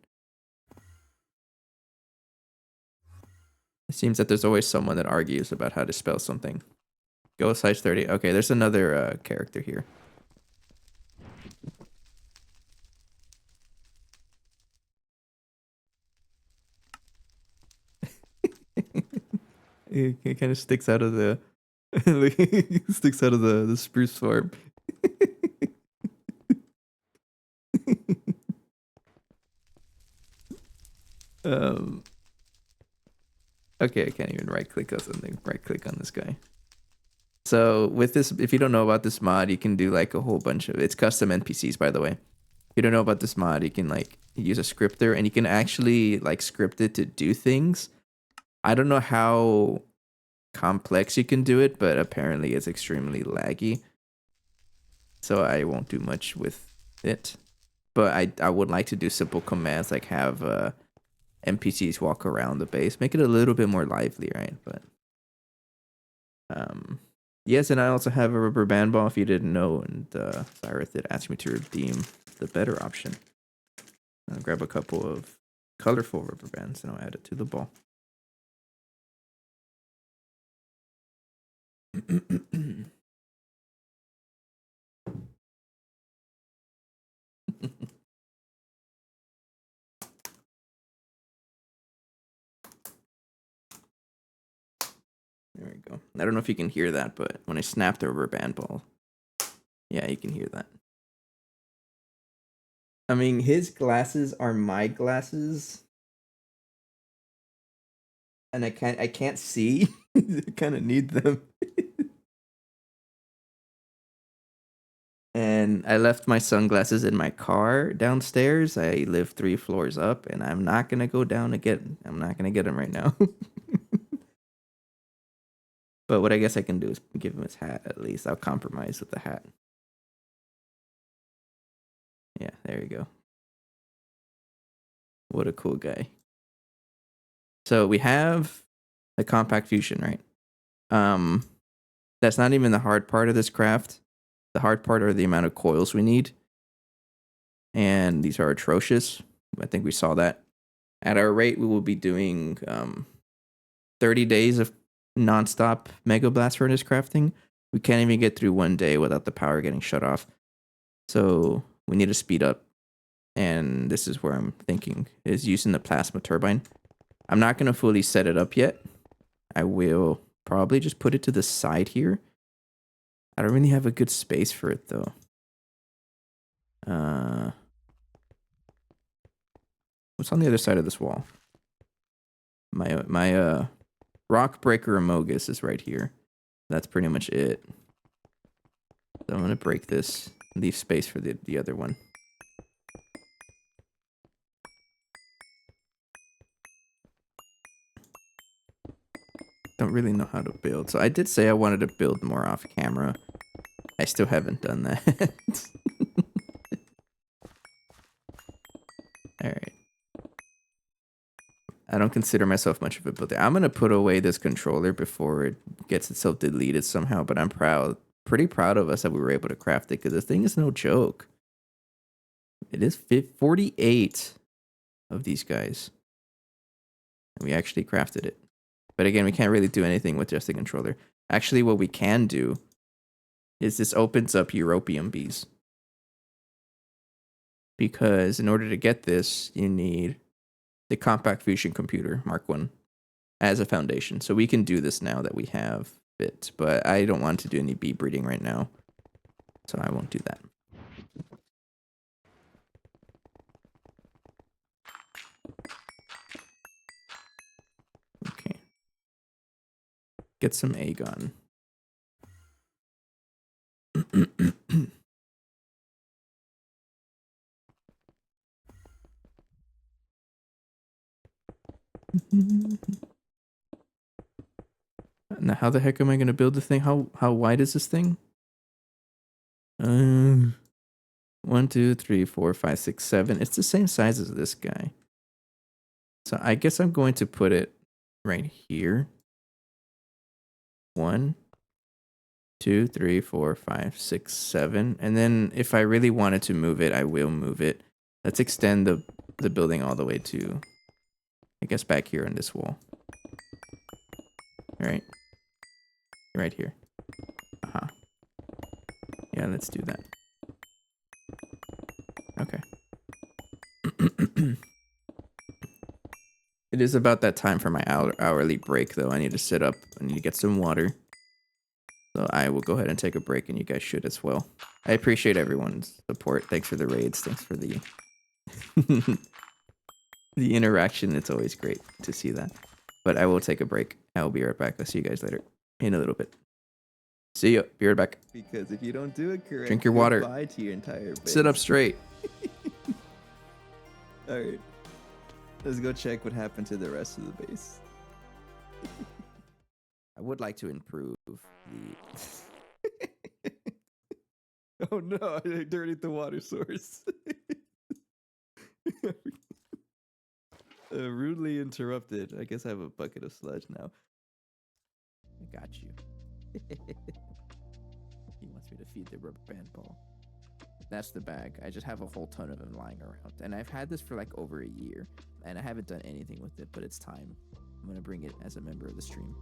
It seems that there's always someone that argues about how to spell something. Go size 30. Okay, there's another character here. It kind of sticks out of the sticks out of the spruce farm. Okay, I can't even right click on something. Right click on this guy. So with this, if you don't know about this mod, you can do like a whole bunch of, it's custom NPCs, by the way. If you don't know about this mod, you can like use a scripter and you can actually like script it to do things. I don't know how complex you can do it, but apparently it's extremely laggy. So I won't do much with it. But I would like to do simple commands like have NPCs walk around the base, make it a little bit more lively, right? But yes, and I also have a rubber band ball if you didn't know, and Cyrus did ask me to redeem the better option. I'll grab a couple of colorful rubber bands and I'll add it to the ball. There we go. I don't know if you can hear that, but when I snap the rubber band ball, yeah, you can hear that. I mean, his glasses are my glasses, and I can't see. I kind of need them. And I left my sunglasses in my car downstairs. I live 3 floors up, and I'm not gonna go down to get. I'm not gonna get them right now. But what I guess I can do is give him his hat at least. I'll compromise with the hat. Yeah, there you go. What a cool guy. So we have the compact fusion, right? That's not even the hard part of this craft. The hard part are the amount of coils we need. And these are atrocious. I think we saw that. At our rate, we will be doing 30 days of nonstop Mega Blast Furnace crafting. We can't even get through one day without the power getting shut off. So we need to speed up. And this is where I'm thinking is using the plasma turbine. I'm not going to fully set it up yet. I will probably just put it to the side here. I don't really have a good space for it though. What's on the other side of this wall? My rock breaker Amogus is right here. That's pretty much it. So I'm gonna break this, leave space for the other one. Don't really know how to build. So I did say I wanted to build more off camera. I still haven't done that. Alright. I don't consider myself much of a builder. I'm going to put away this controller before it gets itself deleted somehow, but I'm proud pretty proud of us that we were able to craft it because this thing is no joke. It is 48 of these guys. And we actually crafted it. But again, we can't really do anything with just the controller. Actually, what we can do is this opens up Europium bees. Because in order to get this, you need the Compact Fusion Computer Mark 1 as a foundation. So we can do this now that we have it. But I don't want to do any bee breeding right now. So I won't do that. Okay. Get some Aegon. Now, how the heck am I going to build the thing? How wide is this thing? 1, 2, 3, 4, 5, 6, 7. It's the same size as this guy. So I guess I'm going to put it right here. 1, 2, 3, 4, 5, 6, 7. And then if I really wanted to move it, I will move it. Let's extend the building all the way to, I guess, back here on this wall. All right. Right here. Uh-huh. Yeah, let's do that. Okay. It is about that time for my hourly break, though. I need to sit up. I need to get some water. So I will go ahead and take a break, and you guys should as well. I appreciate everyone's support. Thanks for the raids. Thanks for the the interaction. It's always great to see that. But I will take a break. I will be right back. I'll see you guys later in a little bit. See you. Be right back. Because if you don't do it correctly, drink your water. Goodbye to your entire base. Sit up straight. All right. Let's go check what happened to the rest of the base. I would like to improve the... Oh no, I dirtied the water source. Rudely interrupted. I guess I have a bucket of sludge now. I got you. He wants me to feed the rubber band ball. That's the bag. I just have a whole ton of them lying around. And I've had this for like over a year. And I haven't done anything with it, but it's time. I'm going to bring it as a member of the stream.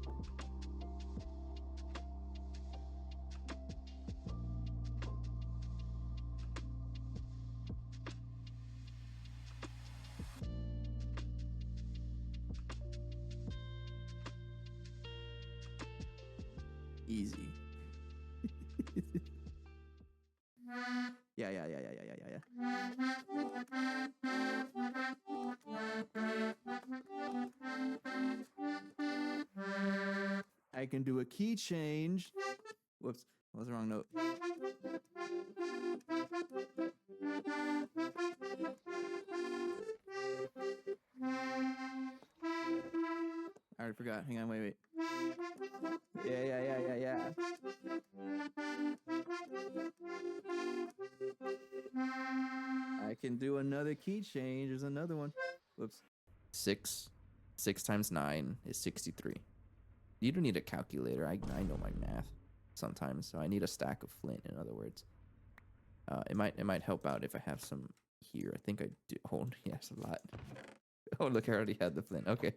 Easy. Yeah. I can do a key change. Whoops, that was the wrong note. I already forgot. Hang on, wait. Yeah. I can do another key change. There's another one. Whoops. 6 times 9 is 63. You don't need a calculator. I know my math sometimes, so I need a stack of flint, in other words. It might help out if I have some here. I think I do. Oh, yes, a lot. Oh, look, I already had the flint. Okay.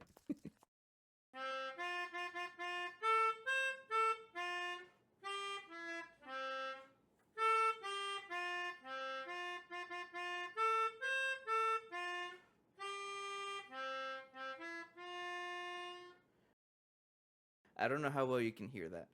I don't know how well you can hear that.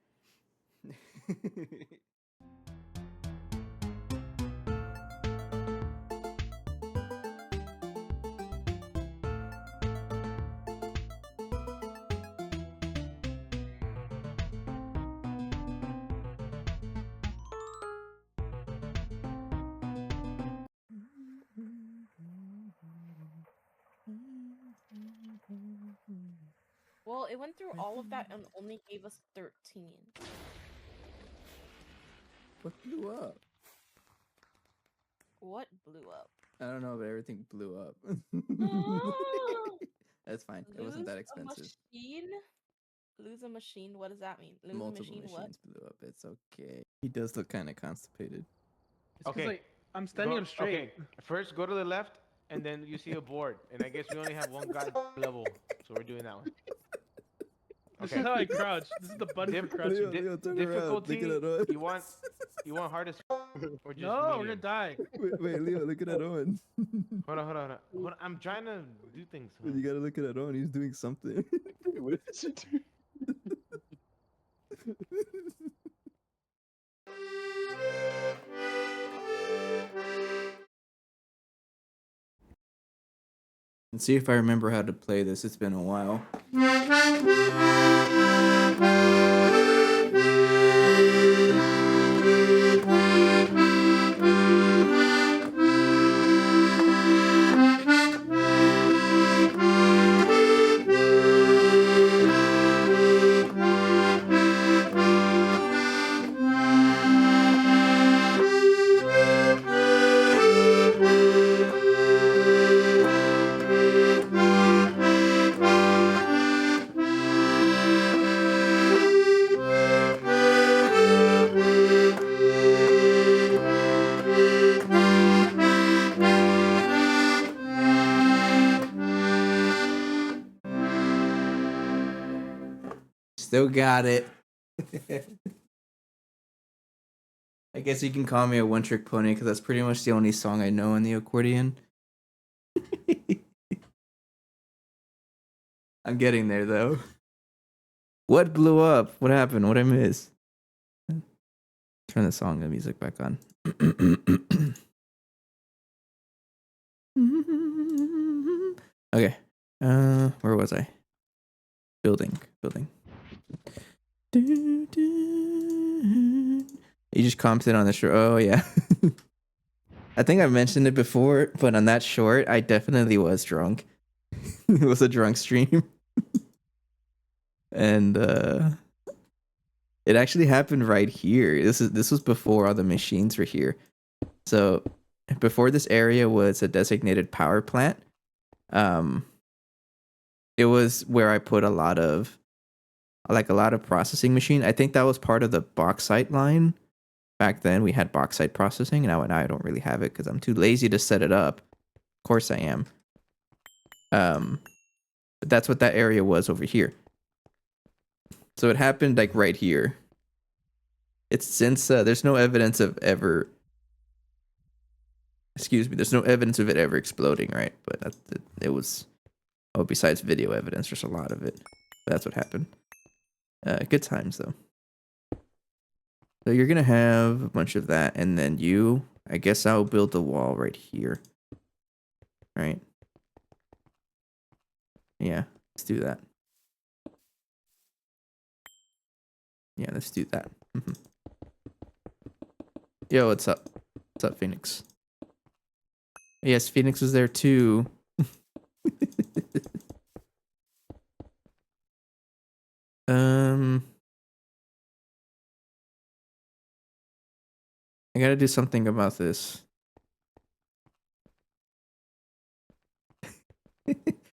Well, it went through all of that and only gave us 13. What blew up? What blew up? I don't know, but everything blew up. That's fine. It wasn't that expensive. A machine? Lose a machine. What does that mean? Lose a Multiple machine. What? machines blew up. It's okay. He does look kind of constipated. It's because Okay. I'm standing Go, up straight. okay, first go to the left, and then you see a board. And I guess we only have one god level, so we're doing that one. This Okay. is how I crouch. This is the button for crouching. Leo, turn around. Difficulty. Look at that Owen. You want hardest or just No, we're medium? gonna die. Wait, Leo, look at that Owen. Hold on. I'm trying to do things. You gotta look at that Owen. He's doing something. What did she do? Let's see if I remember how to play this. It's been a while. Still got it. I guess you can call me a one-trick pony because that's pretty much the only song I know on the accordion. I'm getting there though. What blew up? What happened? What I miss? Turn the song and music back on. Okay. Where was I? Building. You just commented on the short. Oh yeah. I think I mentioned it before, but on that short, I definitely was drunk. It was a drunk stream. And it actually happened right here. This was before all the machines were here. So before this area was a designated power plant, it was where I put a lot of processing machine. I think that was part of the bauxite line. Back then we had bauxite processing, and now I don't really have it because I'm too lazy to set it up. Of course I am. But that's what that area was over here. So it happened like right here. It's since there's no evidence of ever. Excuse me. There's no evidence of it ever exploding, right? But it was. Oh, besides video evidence, there's a lot of it. But that's what happened. Good times though. So you're gonna have a bunch of that, and then I guess I'll build the wall right here. Right? Yeah, let's do that. Yeah, let's do that. Yo, what's up? What's up, Phoenix? Yes, Phoenix was there too. I gotta do something about this.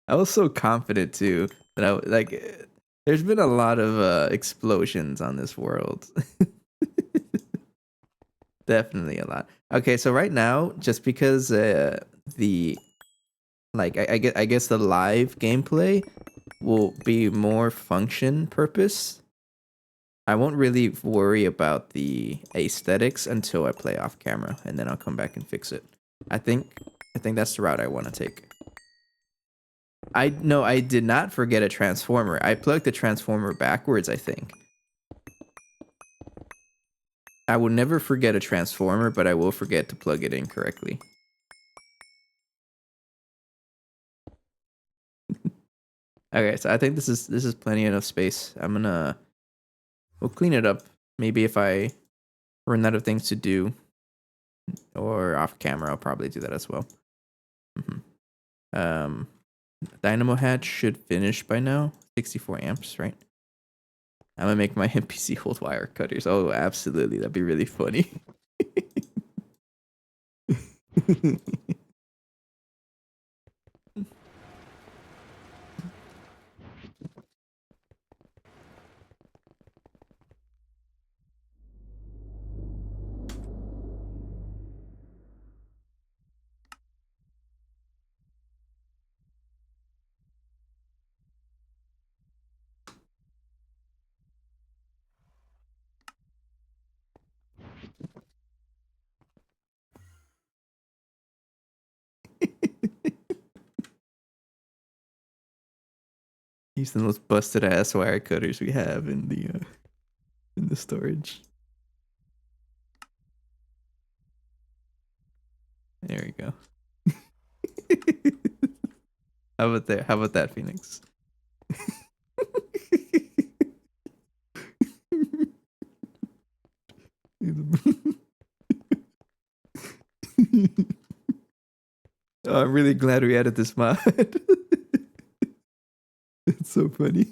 I was so confident too that there's been a lot of explosions on this world. Definitely a lot. Okay, so right now, just because I guess the live gameplay will be more function purpose. I won't really worry about the aesthetics until I play off camera, and then I'll come back and fix it. I think that's the route I want to take. I did not forget a transformer. I plugged the transformer backwards, I think. I will never forget a transformer, but I will forget to plug it in correctly. Okay, so I think this is plenty enough space. We'll clean it up. Maybe if I run out of things to do or off camera, I'll probably do that as well. Dynamo hatch should finish by now. 64 amps, right? I'm gonna make my NPC hold wire cutters. Oh, absolutely. That'd be really funny. He's the most busted ass wire cutters we have in the storage. There we go. How about that? How about that, Phoenix? Oh, I'm really glad we added this mod. It's so funny.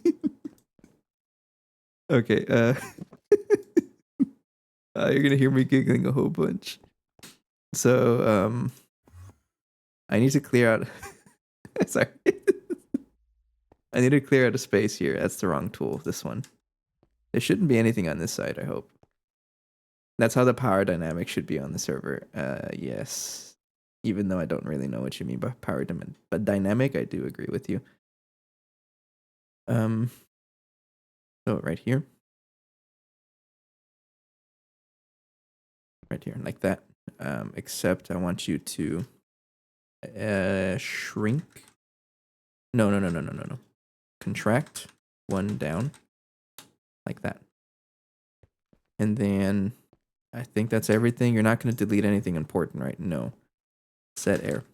Okay, you're gonna hear me giggling a whole bunch. So, I need to clear out. Sorry. I need to clear out a space here. That's the wrong tool. This one. There shouldn't be anything on this side, I hope. That's how the power dynamic should be on the server. Yes. Even though I don't really know what you mean by power dynamic, I do agree with you. So right here. Right here, like that. Except I want you to shrink. No. Contract one down. Like that. And then I think that's everything. You're not going to delete anything important, right? No. Set air.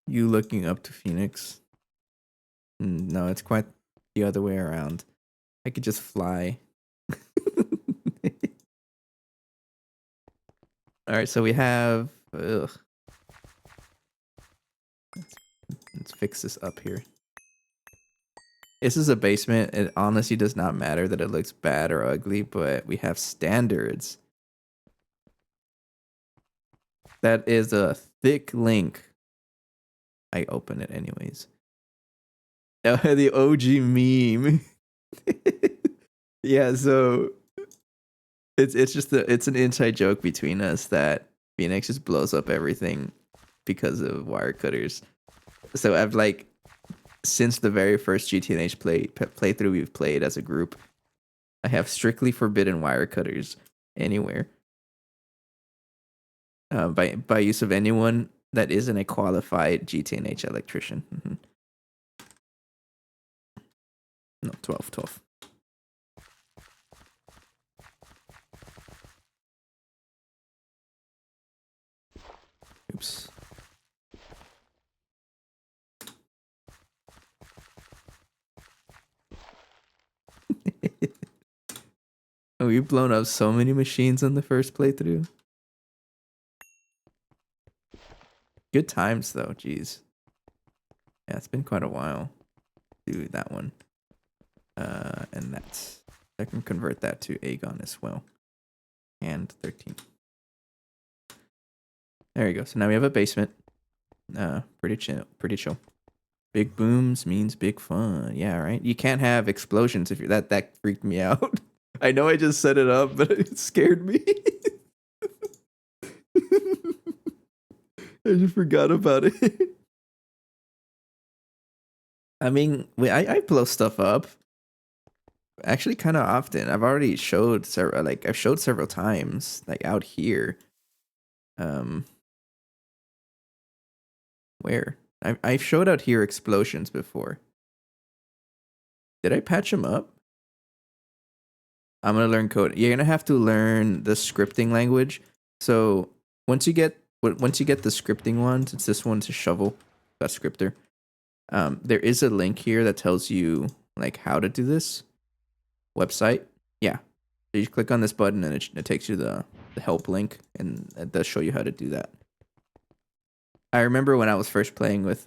You looking up to Phoenix? No, it's quite the other way around. I could just fly. Alright, so we have... Let's fix this up here. This is a basement. It honestly does not matter that it looks bad or ugly, but we have standards. That is a thick link. I open it anyways. The OG meme. Yeah, so it's just it's an inside joke between us that Phoenix just blows up everything because of wire cutters. So I've like since the very first GTNH playthrough we've played as a group, I have strictly forbidden wire cutters anywhere. By use of anyone that isn't a qualified GTNH electrician. Mm-hmm. No, 12. Oops. Oh, we've blown up so many machines on the first playthrough. Good times though, jeez. Yeah, it's been quite a while. Do that one. And that's I can convert that to Aegon as well. And 13. There you go. So now we have a basement. Pretty chill. Big booms means big fun. Yeah, right. You can't have explosions if you're that freaked me out. I know I just set it up, but it scared me. I just forgot about it. I mean, I blow stuff up. Actually, kind of often. I've already showed several. Like I've showed several times, like out here. Where I've showed out here explosions before. Did I patch them up? I'm gonna learn code. You're gonna have to learn the scripting language. So once you get the scripting ones, it's this one's a shovel. That scripter. There is a link here that tells you like how to do this website. Yeah. So you click on this button and it takes you to the help link and it does show you how to do that. I remember when I was first playing with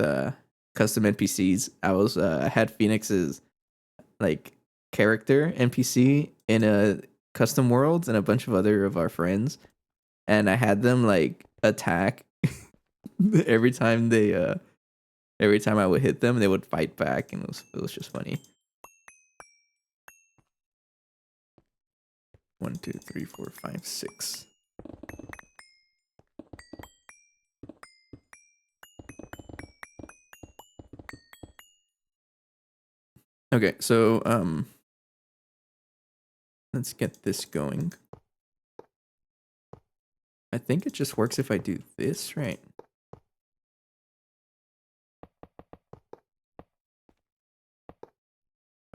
custom NPCs, I had Phoenix's like character NPC in a custom worlds and a bunch of other of our friends, and I had them like attack every time I would hit them, they would fight back, and it was just funny. 1, 2, 3, 4, 5, 6. Okay, so let's get this going. I think it just works if I do this, right?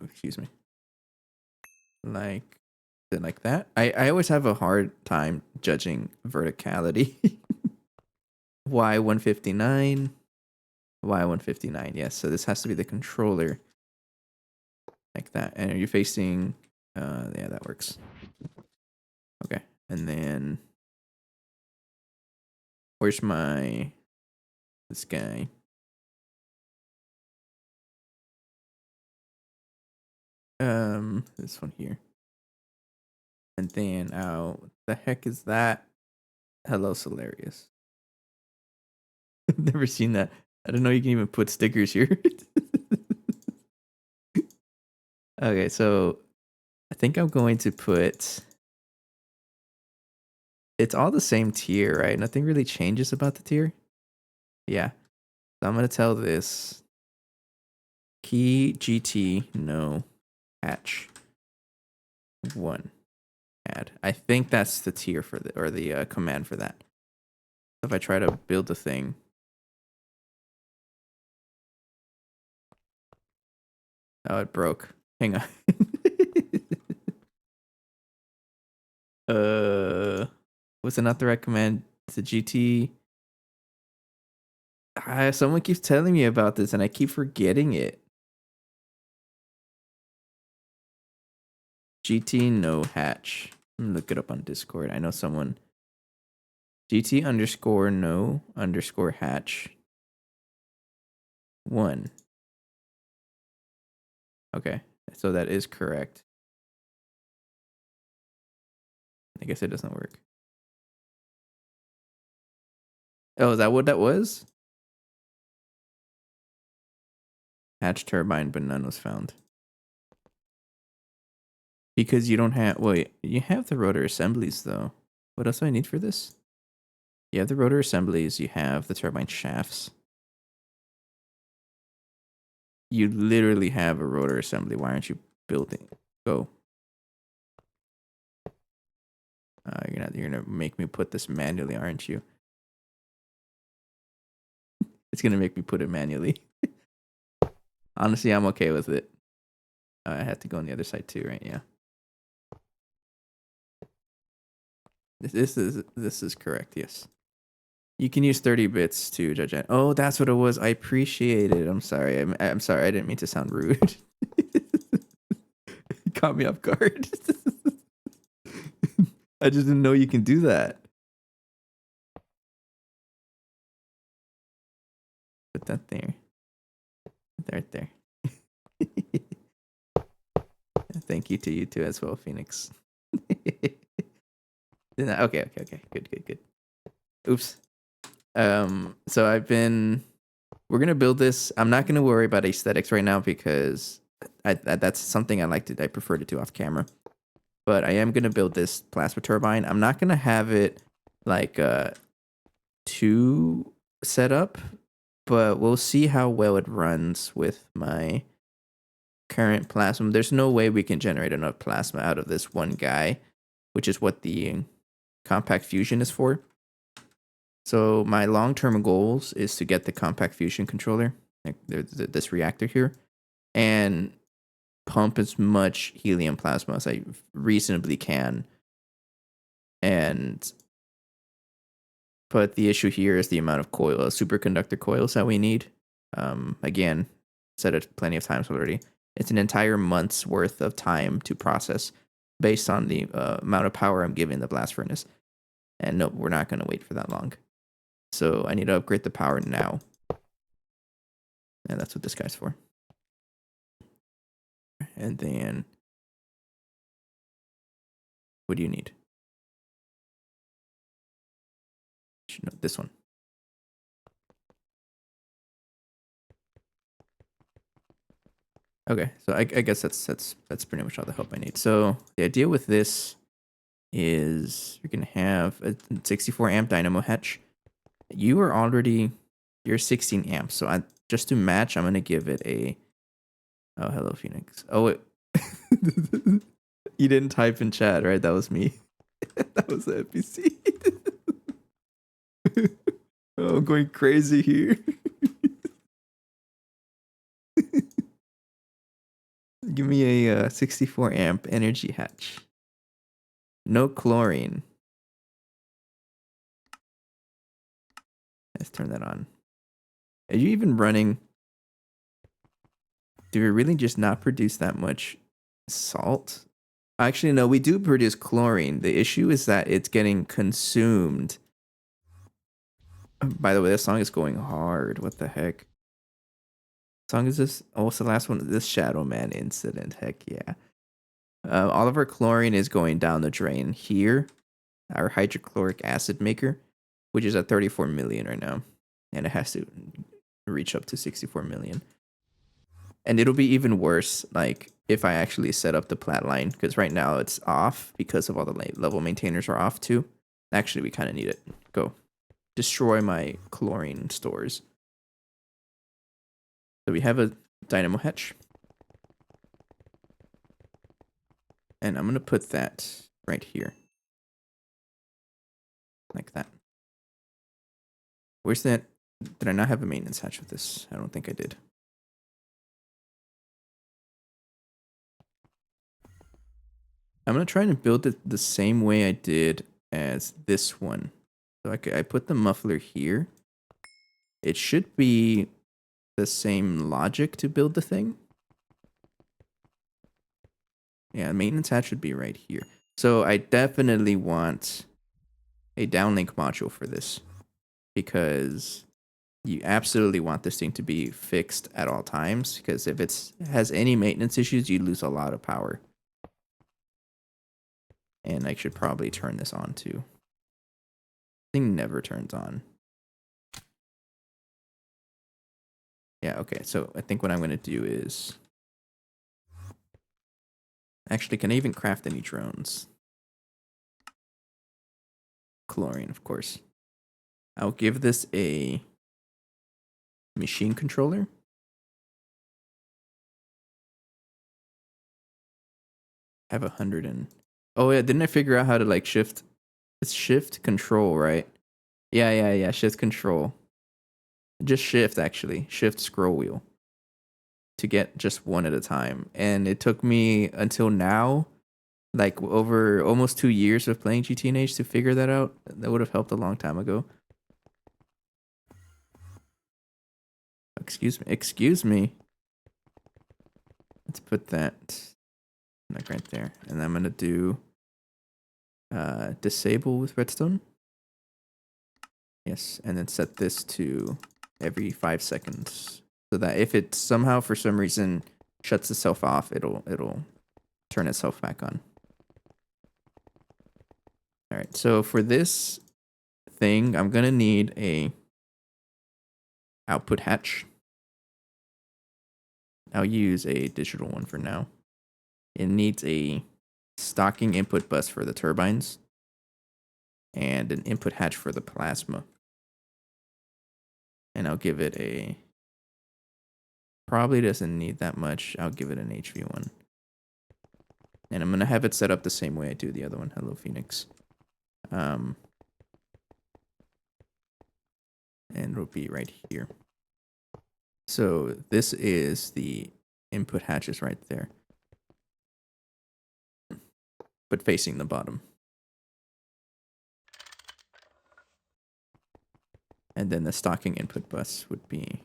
excuse me. Like that. I always have a hard time judging verticality. Y159. Y159. Yes, so this has to be the controller. Like that. And are you facing yeah, that works. Okay. And then where's this guy? This one here. And then what the heck is that? Hello, Solarius. I've never seen that. I don't know you can even put stickers here. Okay, so I think I'm going to put. It's all the same tier, right? Nothing really changes about the tier. Yeah. So I'm gonna tell this key GT no hatch 1 add. I think that's the tier for the command for that. If I try to build the thing. Oh, it broke. Hang on. Was it not the right command? The GT. Someone keeps telling me about this and I keep forgetting it. GT no hatch. I'm gonna look it up on Discord. I know someone. GT underscore no underscore hatch 1. Okay, so that is correct. I guess it doesn't work. Oh, is that what that was? Hatch turbine, but none was found. Because you don't have, wait, you have the rotor assemblies though. What else do I need for this? You have the rotor assemblies, you have the turbine shafts. You literally have a rotor assembly. Why aren't you building? Go. You're gonna make me put this manually, aren't you? It's gonna make me put it manually. Honestly, I'm okay with it. I had to go on the other side too, right? Yeah. This is correct. Yes. You can use 30 bits to judge it. Oh, that's what it was. I appreciate it. I'm sorry. I'm sorry. I didn't mean to sound rude. You caught me off guard. I just didn't know you can do that. Put that there. Right there. Thank you to you too as well, Phoenix. Okay. Good. Oops. So we're gonna build this. I'm not gonna worry about aesthetics right now because that's something I prefer to do off camera. But I am gonna build this plasma turbine. I'm not gonna have it like too set up, but we'll see how well it runs with my current plasma. There's no way we can generate enough plasma out of this one guy, which is what the compact fusion is for. So my long-term goals is to get the compact fusion controller, like this reactor here, and pump as much helium plasma as I reasonably can. But the issue here is the amount of superconductor coils that we need. Again, said it plenty of times already. It's an entire month's worth of time to process based on the amount of power I'm giving the blast furnace. And no, we're not going to wait for that long. So I need to upgrade the power now. And that's what this guy's for. And then, what do you need? No, this one. Okay, so I guess that's pretty much all the help I need. So the idea with this is you're gonna have a 64 amp dynamo hatch. You're 16 amps, so just to match, I'm gonna give it a. Oh, hello, Phoenix. Oh, you didn't type in chat, right? That was me. That was the NPC. Oh, I'm going crazy here. Give me a 64 amp energy hatch. No chlorine. Let's turn that on. Are you even running? Do we really just not produce that much salt? Actually, no, we do produce chlorine. The issue is that it's getting consumed. By the way, this song is going hard. What the heck? Song is this? Oh, what's the last one? This Shadow Man incident. Heck yeah. All of our chlorine is going down the drain here. Our hydrochloric acid maker, which is at 34 million right now. And it has to reach up to 64 million. And it'll be even worse, like, if I actually set up the plat line, because right now it's off because of all the level maintainers are off too. Actually, we kind of need it. Go. Destroy my chlorine stores. So we have a dynamo hatch. And I'm going to put that right here. Like that. Where's that? Did I not have a maintenance hatch with this? I don't think I did. I'm going to try and build it the same way I did as this one. So I put the muffler here. It should be the same logic to build the thing. Yeah, maintenance hatch should be right here. So I definitely want a downlink module for this, because you absolutely want this thing to be fixed at all times, because if it has any maintenance issues, you lose a lot of power. And I should probably turn this on too. Thing never turns on. Yeah, okay, so I think what I'm going to do is... Actually, can I even craft any drones? Chlorine, of course. I'll give this a machine controller. I have 100 and... Oh yeah, didn't I figure out how to like shift? It's shift control, right? Yeah, shift control. Just shift, actually. Shift scroll wheel. To get just one at a time. And it took me until now, like over almost 2 years of playing GTNH to figure that out. That would have helped a long time ago. Excuse me. Let's put that like right there. And I'm gonna do disable with redstone. Yes, and then set this to every 5 seconds. So that if it somehow for some reason shuts itself off, it'll turn itself back on. Alright, so for this thing, I'm gonna need a output hatch. I'll use a digital one for now. It needs a stocking input bus for the turbines and an input hatch for the plasma. And I'll give it a... Probably doesn't need that much. I'll give it an HV1. And I'm going to have it set up the same way I do the other one. Hello, Phoenix. And it'll be right here. So this is the input hatches right there. But facing the bottom. And then the stocking input bus would be...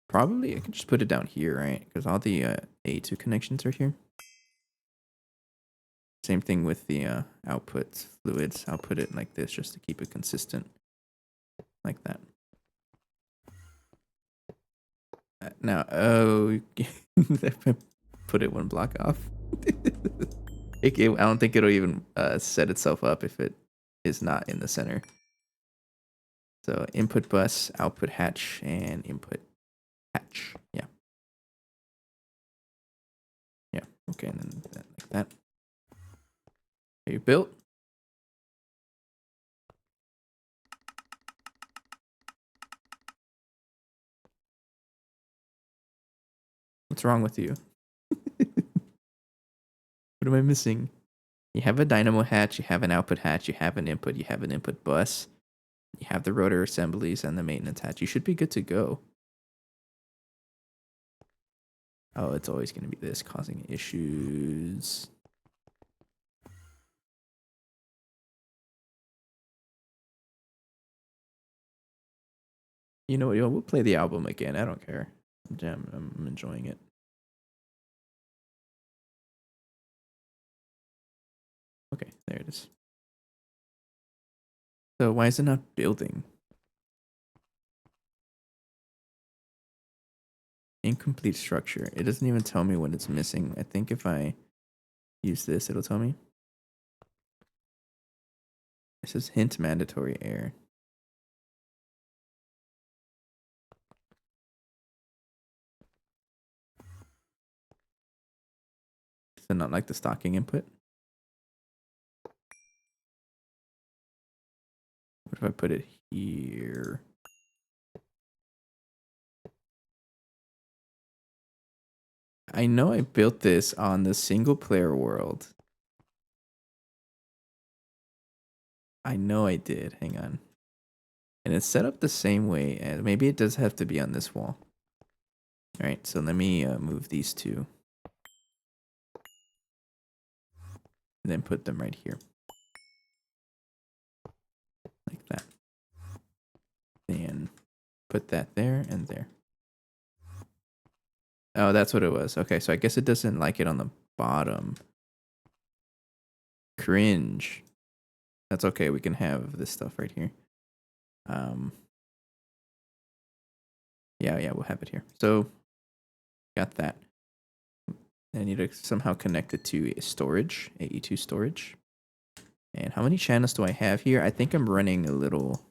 Probably I can just put it down here, right? Because all the A2 connections are here. Same thing with the output fluids. I'll put it like this just to keep it consistent. Like that. Now, oh, put it one block off. I don't think it'll even set itself up if it is not in the center. So input bus, output hatch, and input hatch. Yeah. Yeah. Okay, and then like that. Are you built? What's wrong with you? What am I missing? You have a dynamo hatch, you have an output hatch, you have an input bus, you have the rotor assemblies and the maintenance hatch. You should be good to go. Oh, it's always going to be this causing issues. You know what? We'll play the album again. I don't care. I'm enjoying it. Okay, there it is. So why is it not building? Incomplete structure. It doesn't even tell me what it's missing. I think if I use this, it'll tell me. It says hint mandatory error. So not like the stocking input. What if I put it here? I know I built this on the single player world. I know I did. Hang on. And it's set up the same way. And maybe it does have to be on this wall. All right, so let me move these two. And then put them right here. Like that. And put that there and there. Oh, that's what it was. Okay, so I guess it doesn't like it on the bottom. Cringe. That's okay. We can have this stuff right here. Yeah, we'll have it here. So, got that. I need to somehow connect it to storage, AE2 storage. And how many channels do I have here? I think I'm running a little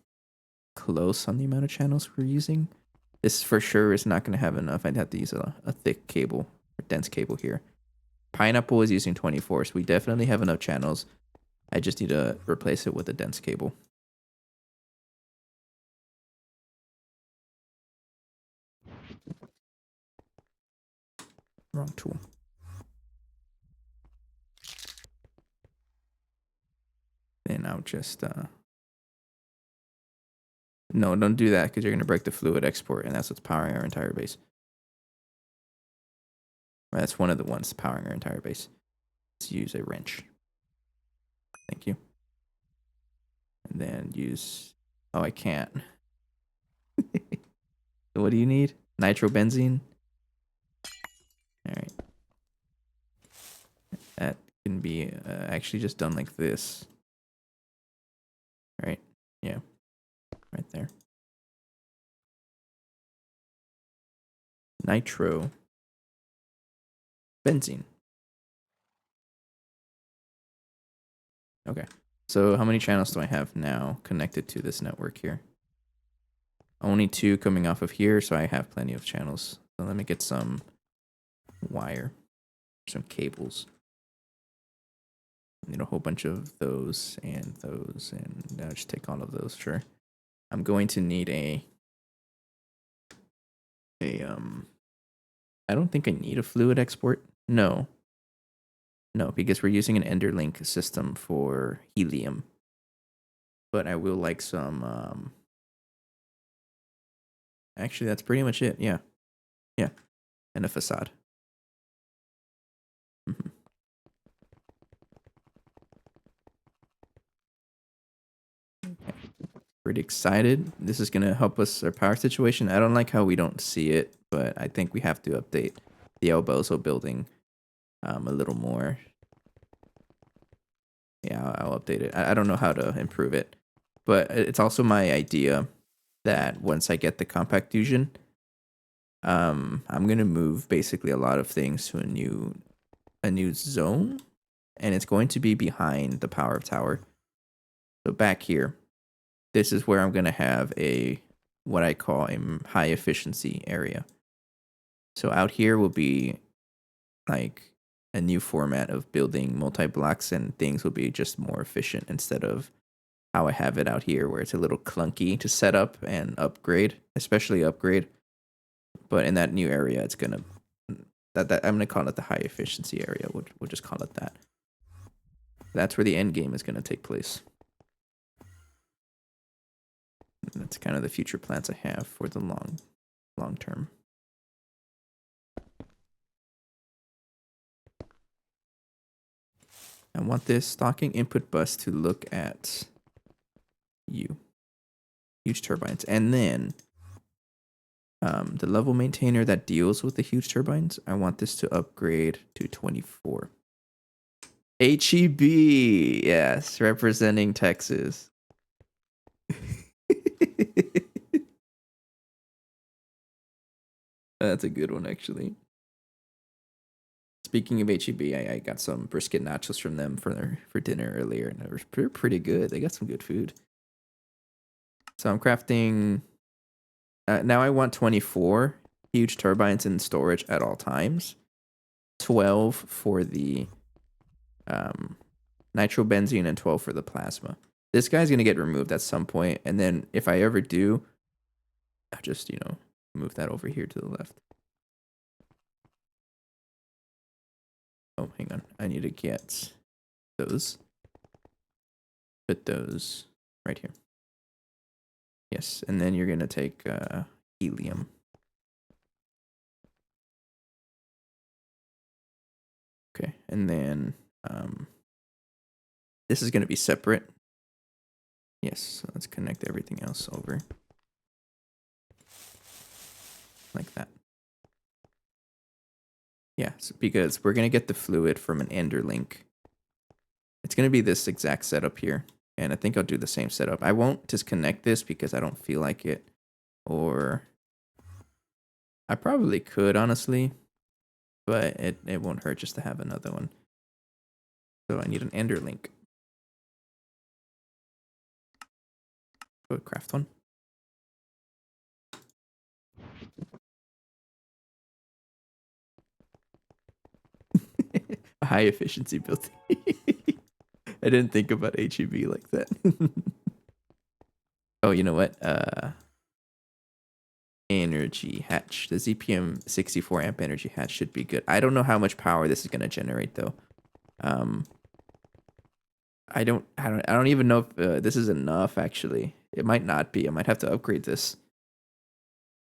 close on the amount of channels we're using. This for sure is not going to have enough. I'd have to use a thick cable, or dense cable here. Pineapple is using 24, so we definitely have enough channels. I just need to replace it with a dense cable. Wrong tool. Then I'll just no, don't do that because you're gonna break the fluid export, and that's what's powering our entire base. That's one of the ones powering our entire base. Let's use a wrench. Thank you. And then use. Oh, I can't. What do you need? Nitrobenzene. All right. That can be actually just done like this. Right? Yeah. Right there. Nitro. Benzene. Okay. So how many channels do I have now connected to this network here? Only 2 coming off of here, so I have plenty of channels. So let me get some wire, some cables. I need a whole bunch of those, and I'll just take all of those, sure. I'm going to need I don't think I need a fluid export. No, because we're using an Enderlink system for helium. But I will like some, actually that's pretty much it, yeah. Yeah, and a facade. Mm-hmm. Pretty excited. This is going to help us our power situation. I don't like how we don't see it, but I think we have to update the El Bozo building a little more. Yeah, I'll update it. I don't know how to improve it, but it's also my idea that once I get the compact fusion, I'm going to move basically a lot of things to a new zone, and it's going to be behind the power tower. So back here, this is where I'm going to have what I call a high efficiency area. So out here will be like a new format of building multi-blocks, and things will be just more efficient instead of how I have it out here where it's a little clunky to set up and upgrade, especially upgrade. But in that new area, it's going to I'm going to call it the high efficiency area. We'll just call it that. That's where the end game is going to take place. That's kind of the future plans I have for the long term. I want this stocking input bus to look at huge turbines, and then the level maintainer that deals with the huge turbines, I want this to upgrade to 24. HEB, yes, representing Texas. That's a good one, actually. Speaking of HEB, I got some brisket nachos from them for dinner earlier, and they were pretty good. They got some good food. So I'm crafting. Now I want 24 huge turbines in storage at all times. 12 for the nitrobenzene and 12 for the plasma. This guy's going to get removed at some point, and then if I ever do, I'll just, move that over here to the left. Oh, hang on. I need to get those. Put those right here. Yes, and then you're going to take helium. Okay, and then this is going to be separate. Yes, so let's connect everything else over. Like that. Yeah, because we're going to get the fluid from an ender link. It's going to be this exact setup here. And I think I'll do the same setup. I won't disconnect this because I don't feel like it. Or I probably could, honestly. But it won't hurt just to have another one. So I need an ender link. Go craft one. High efficiency building. I didn't think about HEB like that. Oh, you know what? Energy hatch. The ZPM 64 amp energy hatch should be good. I don't know how much power this is going to generate though. I don't even know if this is enough actually. It might not be. I might have to upgrade this.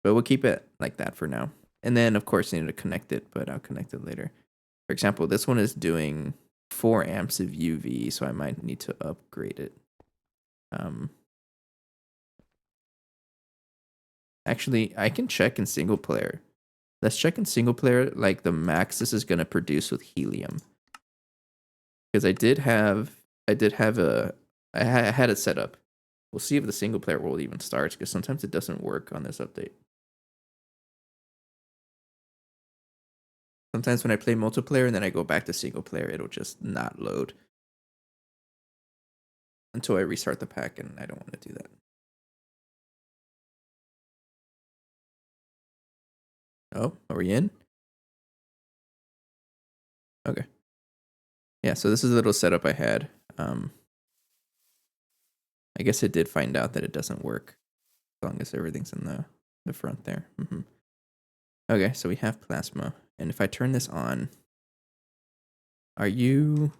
But we'll keep it like that for now. And then of course I need to connect it, but I'll connect it later. For example, this one is doing 4 amps of UV, so I might need to upgrade it. Actually, I can check in single player. Let's check in single player, like the max this is gonna produce with helium. Because I had it set up. We'll see if the single player world even starts, because sometimes it doesn't work on this update. Sometimes when I play multiplayer and then I go back to single player, it'll just not load. Until I restart the pack, and I don't want to do that. Oh, are we in? Okay. Yeah, so this is a little setup I had. I guess it did find out that it doesn't work as long as everything's in the front there. Okay, so we have plasma. And if I turn this on, I don't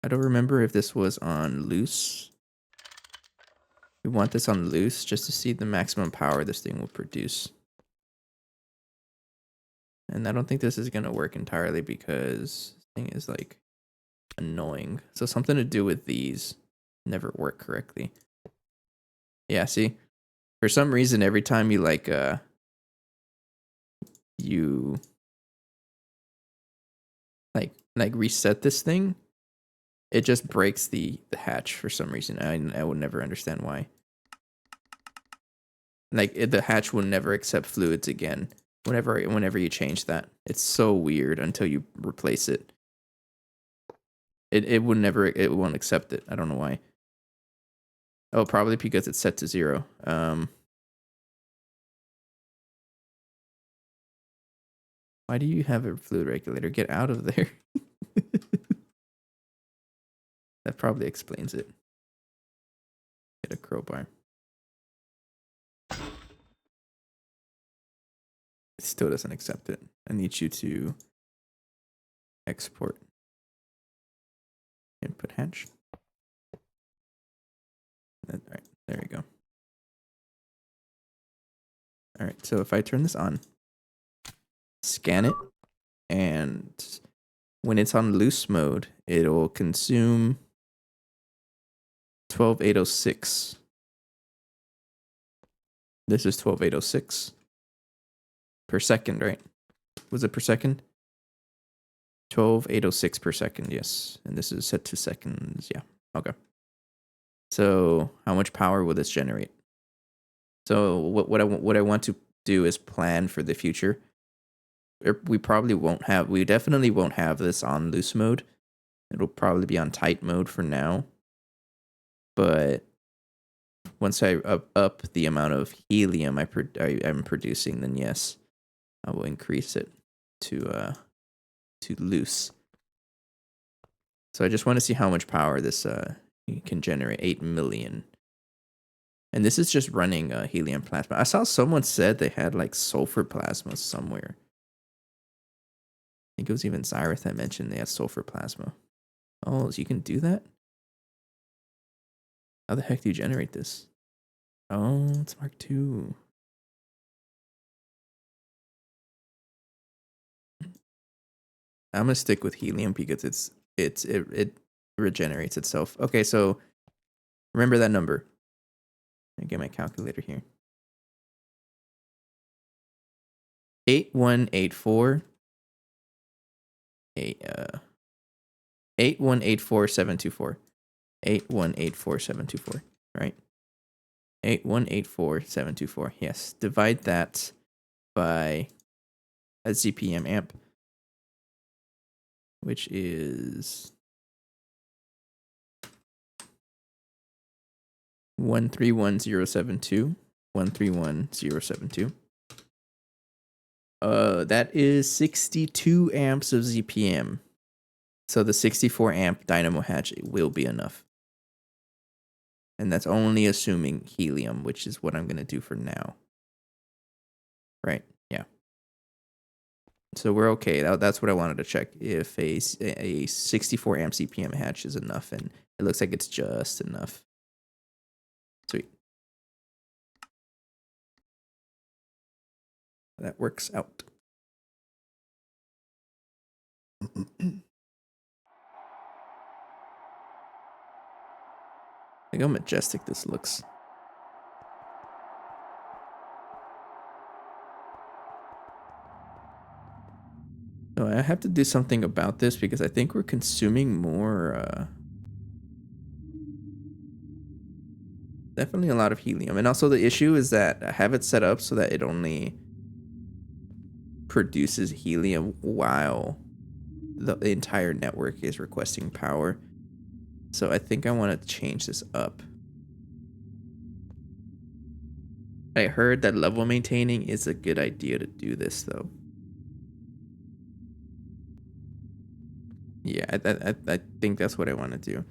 remember if this was on loose. We want this on loose just to see the maximum power this thing will produce. And I don't think this is going to work entirely because this thing is like annoying. So something to do with these never work correctly. Yeah, see? For some reason, every time you like reset this thing, it just breaks the hatch for some reason. I would never understand why. Like the hatch will never accept fluids again whenever you change that. It's so weird until you replace it. It won't accept it. I don't know why. Oh, probably because it's set to 0. Why do you have a fluid regulator? Get out of there. That probably explains it. Get a crowbar. It still doesn't accept it. I need you to export. Input hatch. All right, there we go. All right, so if I turn this on, scan it, and when it's on loose mode, it'll consume 12806. This is 12806 per second, right? Was it per second? 12806 per second, yes. And this is set to seconds, yeah. Okay. So how much power will this generate? So what I want to do is plan for the future. We definitely won't have this on loose mode. It'll probably be on tight mode for now. But once I up the amount of helium I'm producing, then yes, I will increase it to loose. So I just want to see how much power this can generate. 8 million. And this is just running helium plasma. I saw someone said they had like sulfur plasma somewhere. I think it was even Zyrith that mentioned they had sulfur plasma. Oh, so you can do that? How the heck do you generate this? Oh, it's Mark II. I'm gonna stick with helium because it regenerates itself. Okay, so remember that number. Let me get my calculator here. 8184. 8184724. 8184724. Right? 8184724. Yes. Divide that by a ZPM amp, which is 131072. 131072. That is 62 amps of ZPM. So the 64 amp dynamo hatch will be enough. And that's only assuming helium, which is what I'm going to do for now. Right? Yeah. So we're okay. That's what I wanted to check. If a 64 amp CPM hatch is enough, and it looks like it's just enough. Sweet. That works out. Look how majestic this looks. So I have to do something about this because I think we're consuming more. Definitely a lot of helium. And also the issue is that I have it set up so that it only produces helium while the entire network is requesting power. So I think I want to change this up. I heard that level maintaining is a good idea to do this though. Yeah, I think that's what I want to do.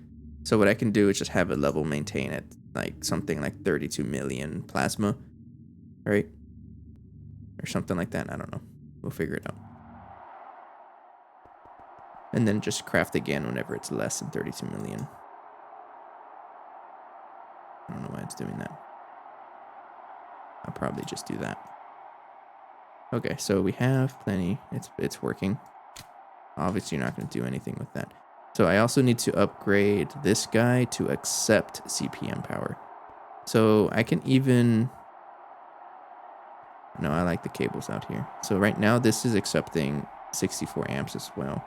So what I can do is just have a level maintain at like something like 32 million plasma, right? Or something like that. I don't know. We'll figure it out. And then just craft again whenever it's less than 32 million. I don't know why it's doing that. I'll probably just do that. Okay, so we have plenty. It's working. Obviously, you're not going to do anything with that. So I also need to upgrade this guy to accept CPM power. So I can even... No, I like the cables out here. So right now, this is accepting 64 amps as well.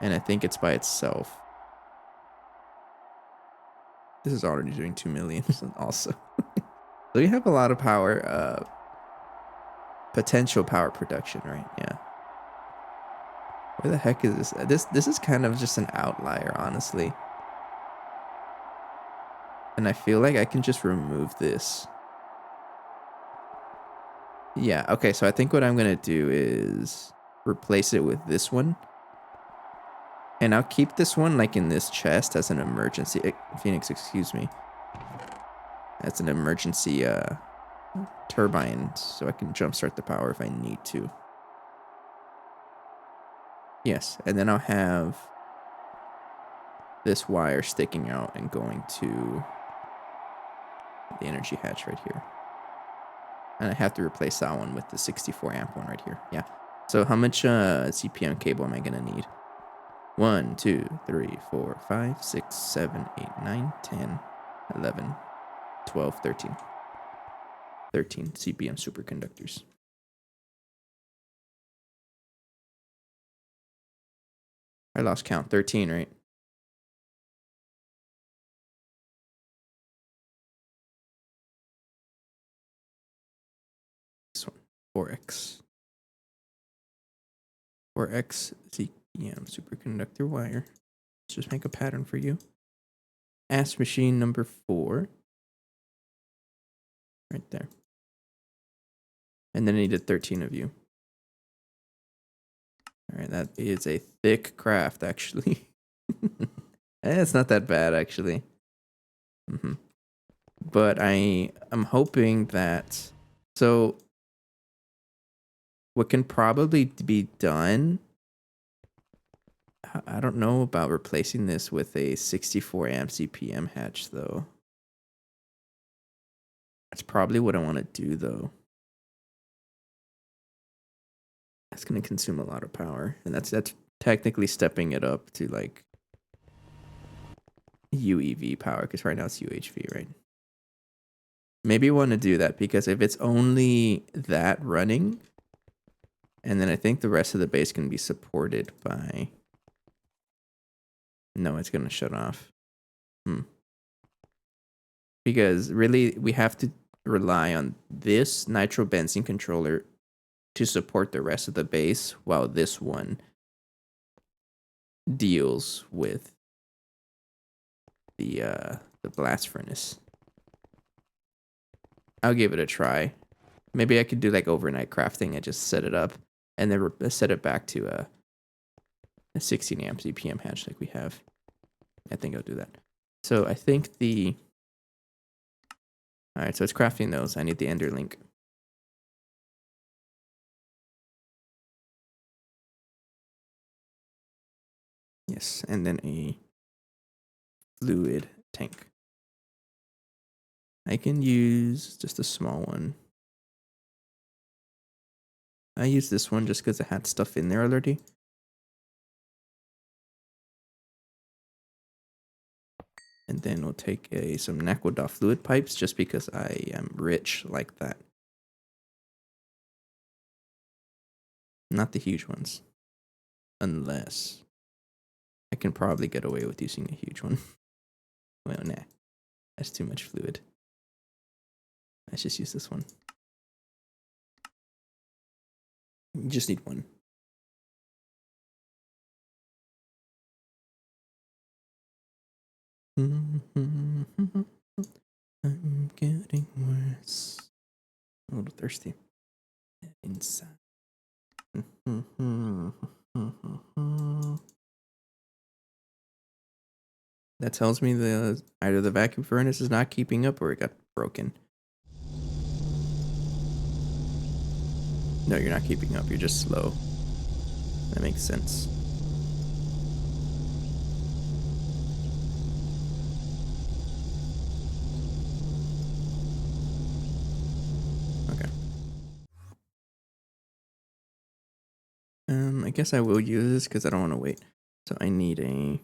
And I think it's by itself. This is already doing 2 million also. So you have a lot of power, potential power production, right? Yeah. Where the heck is this? This is kind of just an outlier, honestly. And I feel like I can just remove this. Yeah, okay, so I think what I'm going to do is replace it with this one. And I'll keep this one like in this chest as an emergency. Phoenix, excuse me. That's an emergency turbine, so I can jumpstart the power if I need to. Yes, and then I'll have this wire sticking out and going to the energy hatch right here. And I have to replace that one with the 64 amp one right here. Yeah. So how much CPM cable am I gonna need? 1, 2, 3, 4, 5, 6, 7, 8, 9, 10, 11, 12, 13. 13 CPM superconductors. I lost count. 13, right? This one. 4x. 4x CPM superconductor wire. Let's just make a pattern for you. Ask machine number 4. Right there. And then I needed 13 of you. Alright, that is a thick craft, actually. It's not that bad, actually. But I'm hoping that... So, what can probably be done... I don't know about replacing this with a 64 amp CPM hatch, though. That's probably what I want to do, though. That's going to consume a lot of power. And that's technically stepping it up to, like, UEV power, because right now it's UHV, right? Maybe I want to do that, because if it's only that running, and then I think the rest of the base can be supported by... No, it's going to shut off. Because really, we have to rely on this nitrobenzene controller to support the rest of the base, while this one deals with the blast furnace. I'll give it a try. Maybe I could do like overnight crafting and just set it up, and then set it back to a 16 amp CPM hatch like we have. I think I'll do that. So I think the... Alright, so it's crafting those. I need the ender link. Yes, and then a fluid tank. I can use just a small one. I use this one just because it had stuff in there already. And then we'll take some Naquadah fluid pipes just because I am rich like that. Not the huge ones. Unless I can probably get away with using a huge one. Well, nah. That's too much fluid. Let's just use this one. You just need one. I'm getting worse. A little thirsty. Inside. That tells me either the vacuum furnace is not keeping up or it got broken. No, you're not keeping up. You're just slow. That makes sense. Okay. I guess I will use this because I don't want to wait. So I need a...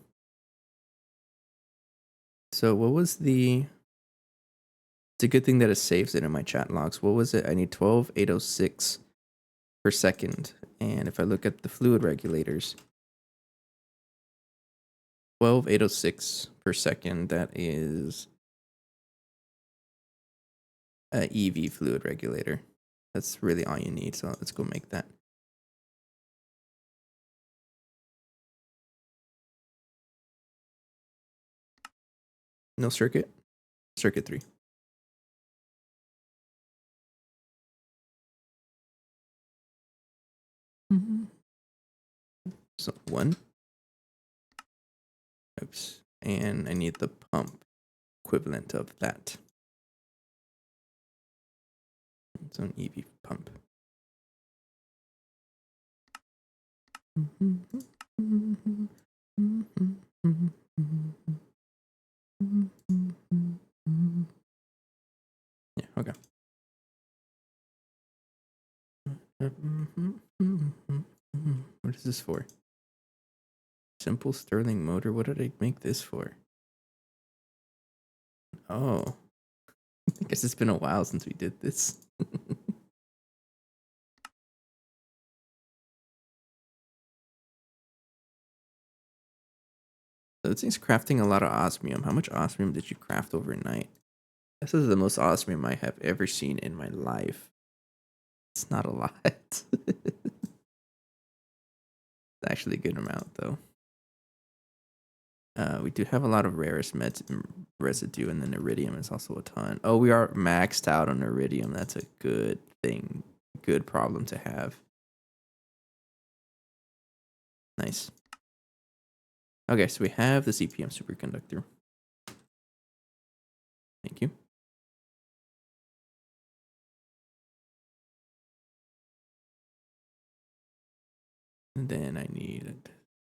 So what was the... It's a good thing that it saves it in my chat logs. What was it? I need 12,806 per second. And if I look at the fluid regulators, 12,806 per second, that is a EV fluid regulator. That's really all you need. So let's go make that. No circuit? Circuit 3. So 1. Oops. And I need the pump equivalent of that. It's an EV pump. Yeah, okay. What is this for? Simple Stirling motor. What did I make this for? Oh, I guess it's been a while since we did this. So it seems crafting a lot of osmium. How much osmium did you craft overnight? This is the most osmium I have ever seen in my life. It's not a lot. It's actually a good amount, though. We do have a lot of rarest residue, and then iridium is also a ton. Oh, we are maxed out on iridium. That's a good thing. Good problem to have. Nice. Okay, so we have the CPM superconductor. Thank you. And then I need,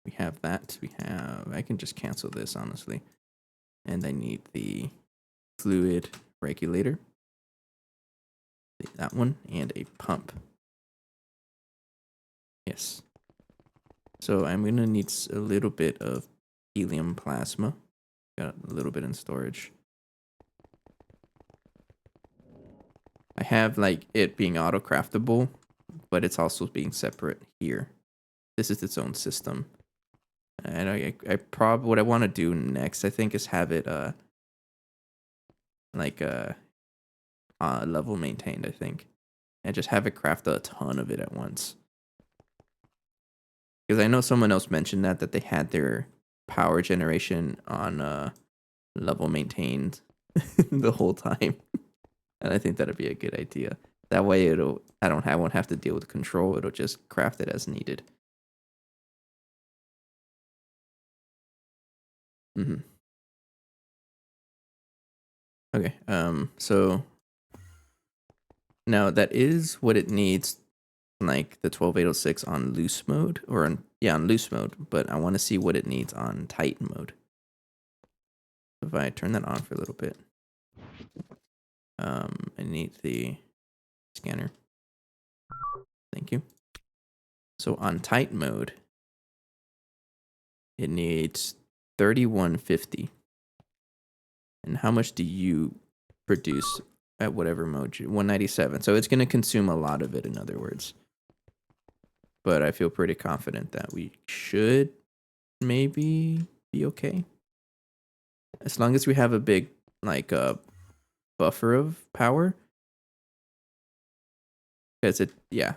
we have that. I can just cancel this, honestly. And I need the fluid regulator. That one, and a pump. Yes. So I'm going to need a little bit of helium plasma. Got a little bit in storage. I have like it being auto craftable, but it's also being separate here. This is its own system. And I probably, what I want to do next, I think, is have it level maintained, I think. And just have it craft a ton of it at once. Because I know someone else mentioned that they had their power generation on level maintained the whole time. And I think that'd be a good idea. That way I won't have to deal with control, it'll just craft it as needed. Okay, so now that is what it needs, like the 12806 on loose mode, or on loose mode, but I want to see what it needs on tight mode. If I turn that on for a little bit, I need the scanner. Thank you. So on tight mode, it needs 3150. And how much do you produce at whatever mode? 197. So it's going to consume a lot of it, in other words. But I feel pretty confident that we should maybe be okay. As long as we have a big, like, buffer of power. Because it's going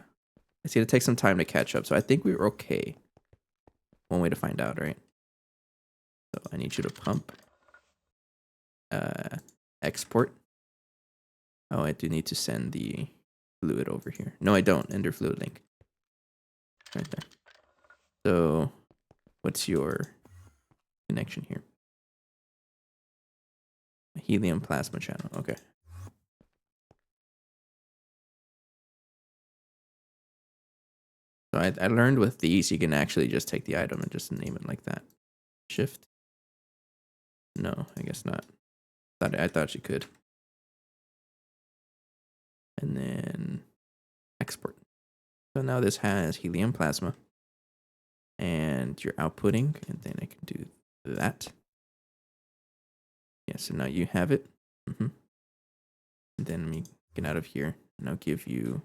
to take some time to catch up. So I think we were okay. One way to find out, right? So I need you to pump. Export. Oh, I do need to send the fluid over here. No, I don't. Enter fluid link. Right there. So, what's your connection here? A helium plasma channel. Okay. So I learned with these, you can actually just take the item and just name it like that. Shift. No, I guess not. I thought you could. And then export. So now this has helium plasma. And you're outputting, and then I can do that. Yeah, so now you have it. And then let me get out of here, and I'll give you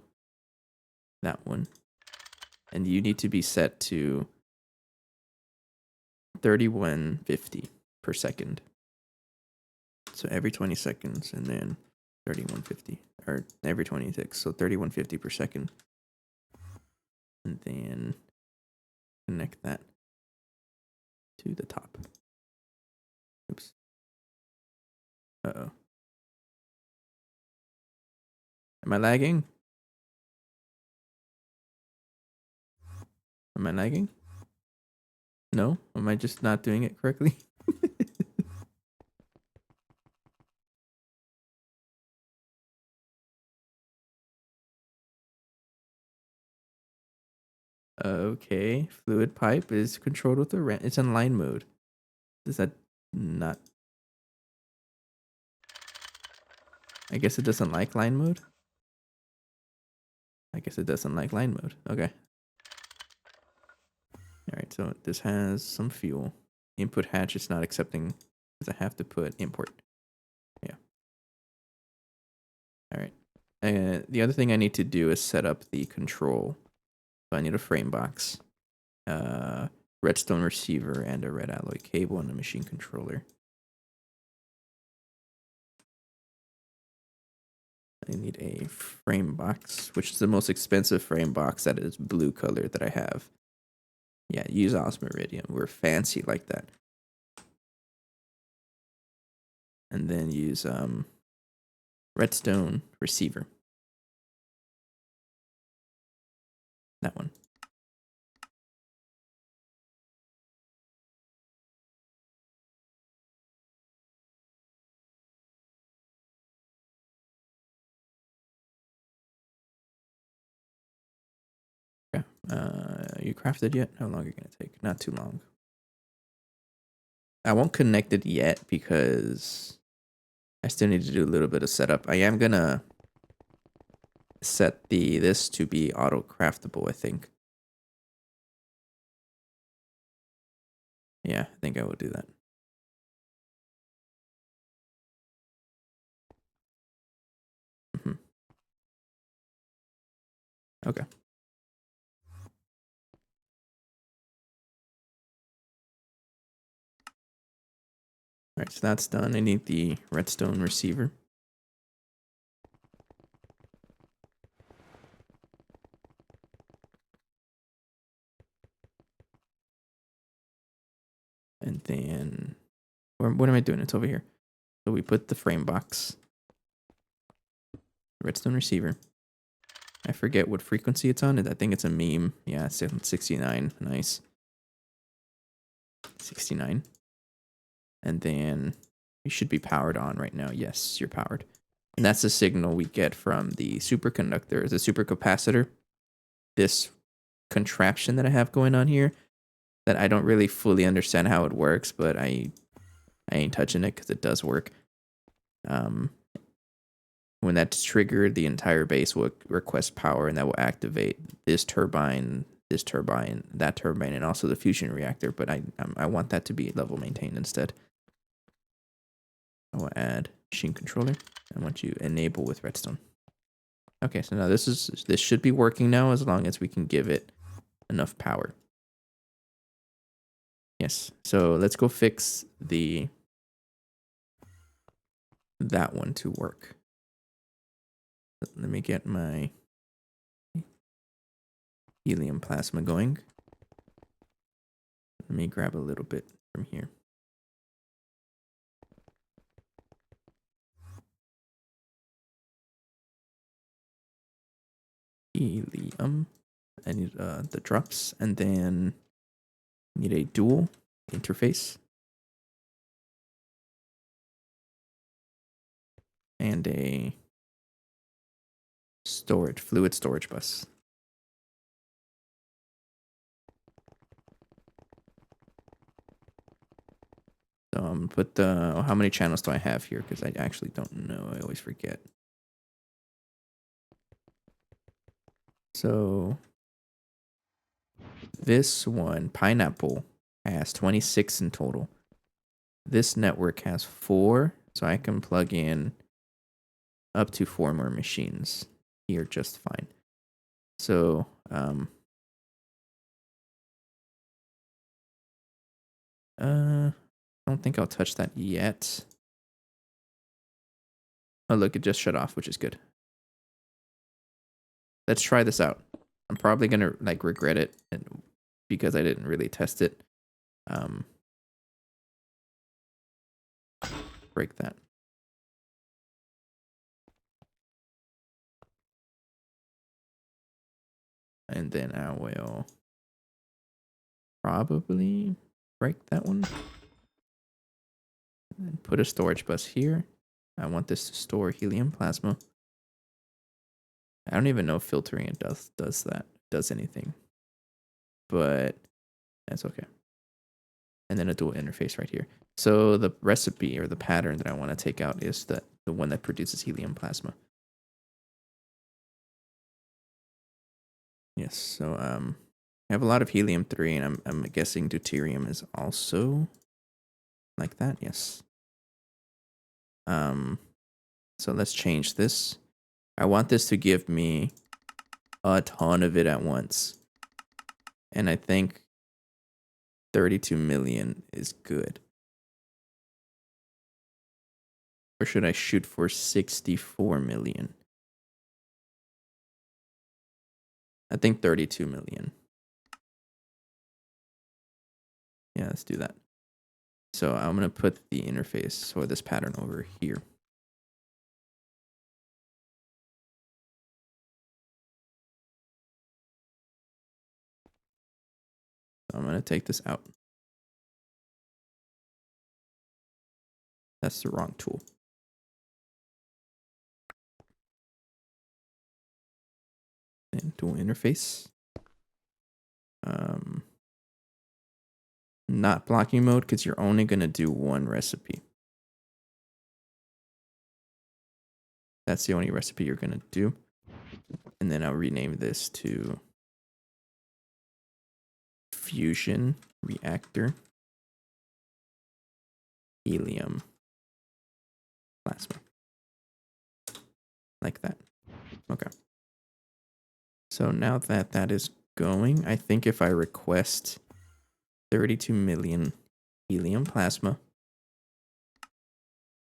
that one. And you need to be set to 3150 per second. So every 20 seconds, and then 3150, or every 26, so 3150 per second. And then connect that to the top. Oops. Uh-oh. Am I lagging? Am I lagging? No? Am I just not doing it correctly? Okay. Fluid pipe is controlled with the it's in line mode. Does that not... I guess it doesn't like line mode? I guess it doesn't like line mode. Okay. right, so this has some fuel. Input hatch is not accepting because I have to put import. Yeah. All right. The other thing I need to do is set up the control. So I need a frame box, redstone receiver, and a red alloy cable and a machine controller. I need a frame box, which is the most expensive frame box that is blue color that I have. Yeah, use osmiridium. We're fancy like that. And then use redstone receiver. That one. Okay. You crafted yet? How long are you gonna take? Not too long. I won't connect it yet because I still need to do a little bit of setup. I am gonna set this to be auto craftable, I think. Yeah, I think I will do that. Okay. All right, so that's done. I need the redstone receiver. And then, what am I doing? It's over here. So we put the frame box, redstone receiver. I forget what frequency it's on. I think it's a meme. Yeah, it's 69. Nice. 69. And then you should be powered on right now. Yes, you're powered. And that's the signal we get from the superconductor, the supercapacitor. This contraption that I have going on here that I don't really fully understand how it works, but I ain't touching it because it does work. When that's triggered, the entire base will request power, and that will activate this turbine, that turbine, and also the fusion reactor. But I want that to be level maintained instead. I will add machine controller. I want you enable with redstone. Okay, so now this should be working now as long as we can give it enough power. Yes. So let's go fix that one to work. Let me get my helium plasma going. Let me grab a little bit from here. Helium. I need the drops, and then need a dual interface and a fluid storage bus. So put how many channels do I have here? Because I actually don't know. I always forget. So this one, Pineapple, has 26 in total. This network has 4, so I can plug in up to 4 more machines here just fine. So I don't think I'll touch that yet. Oh look, it just shut off, which is good. Let's try this out. I'm probably gonna regret it because I didn't really test it. Break that. And then I will probably break that one. And put a storage bus here. I want this to store helium plasma. I don't even know if filtering it does anything. But that's okay. And then a dual interface right here. So the recipe or the pattern that I want to take out is the one that produces helium plasma. Yes, so I have a lot of helium-3, and I'm guessing deuterium is also like that. Yes. So let's change this. I want this to give me a ton of it at once. And I think 32 million is good. Or should I shoot for 64 million? I think 32 million. Yeah, let's do that. So I'm going to put the interface or this pattern over here. So I'm going to take this out. That's the wrong tool. And tool interface. Not blocking mode because you're only going to do one recipe. That's the only recipe you're going to do. And then I'll rename this to Fusion Reactor Helium Plasma. Like that. Okay. So now that that is going, I think if I request 32 million helium plasma,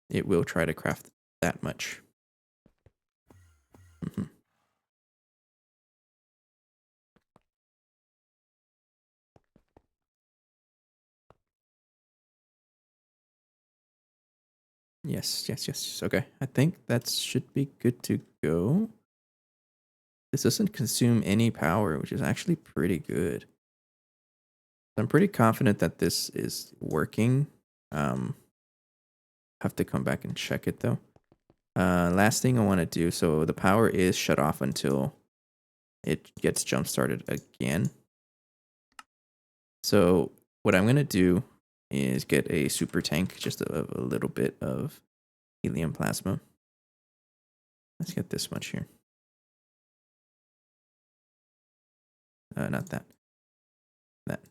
it will try to craft that much. Yes. Okay. I think that should be good to go. This doesn't consume any power, which is actually pretty good. I'm pretty confident that this is working. Have to come back and check it though. Last thing I want to do, so the power is shut off until it gets jump started again. So what I'm going to do is get a super tank, just a little bit of helium plasma. Let's get this much here. Not that. That.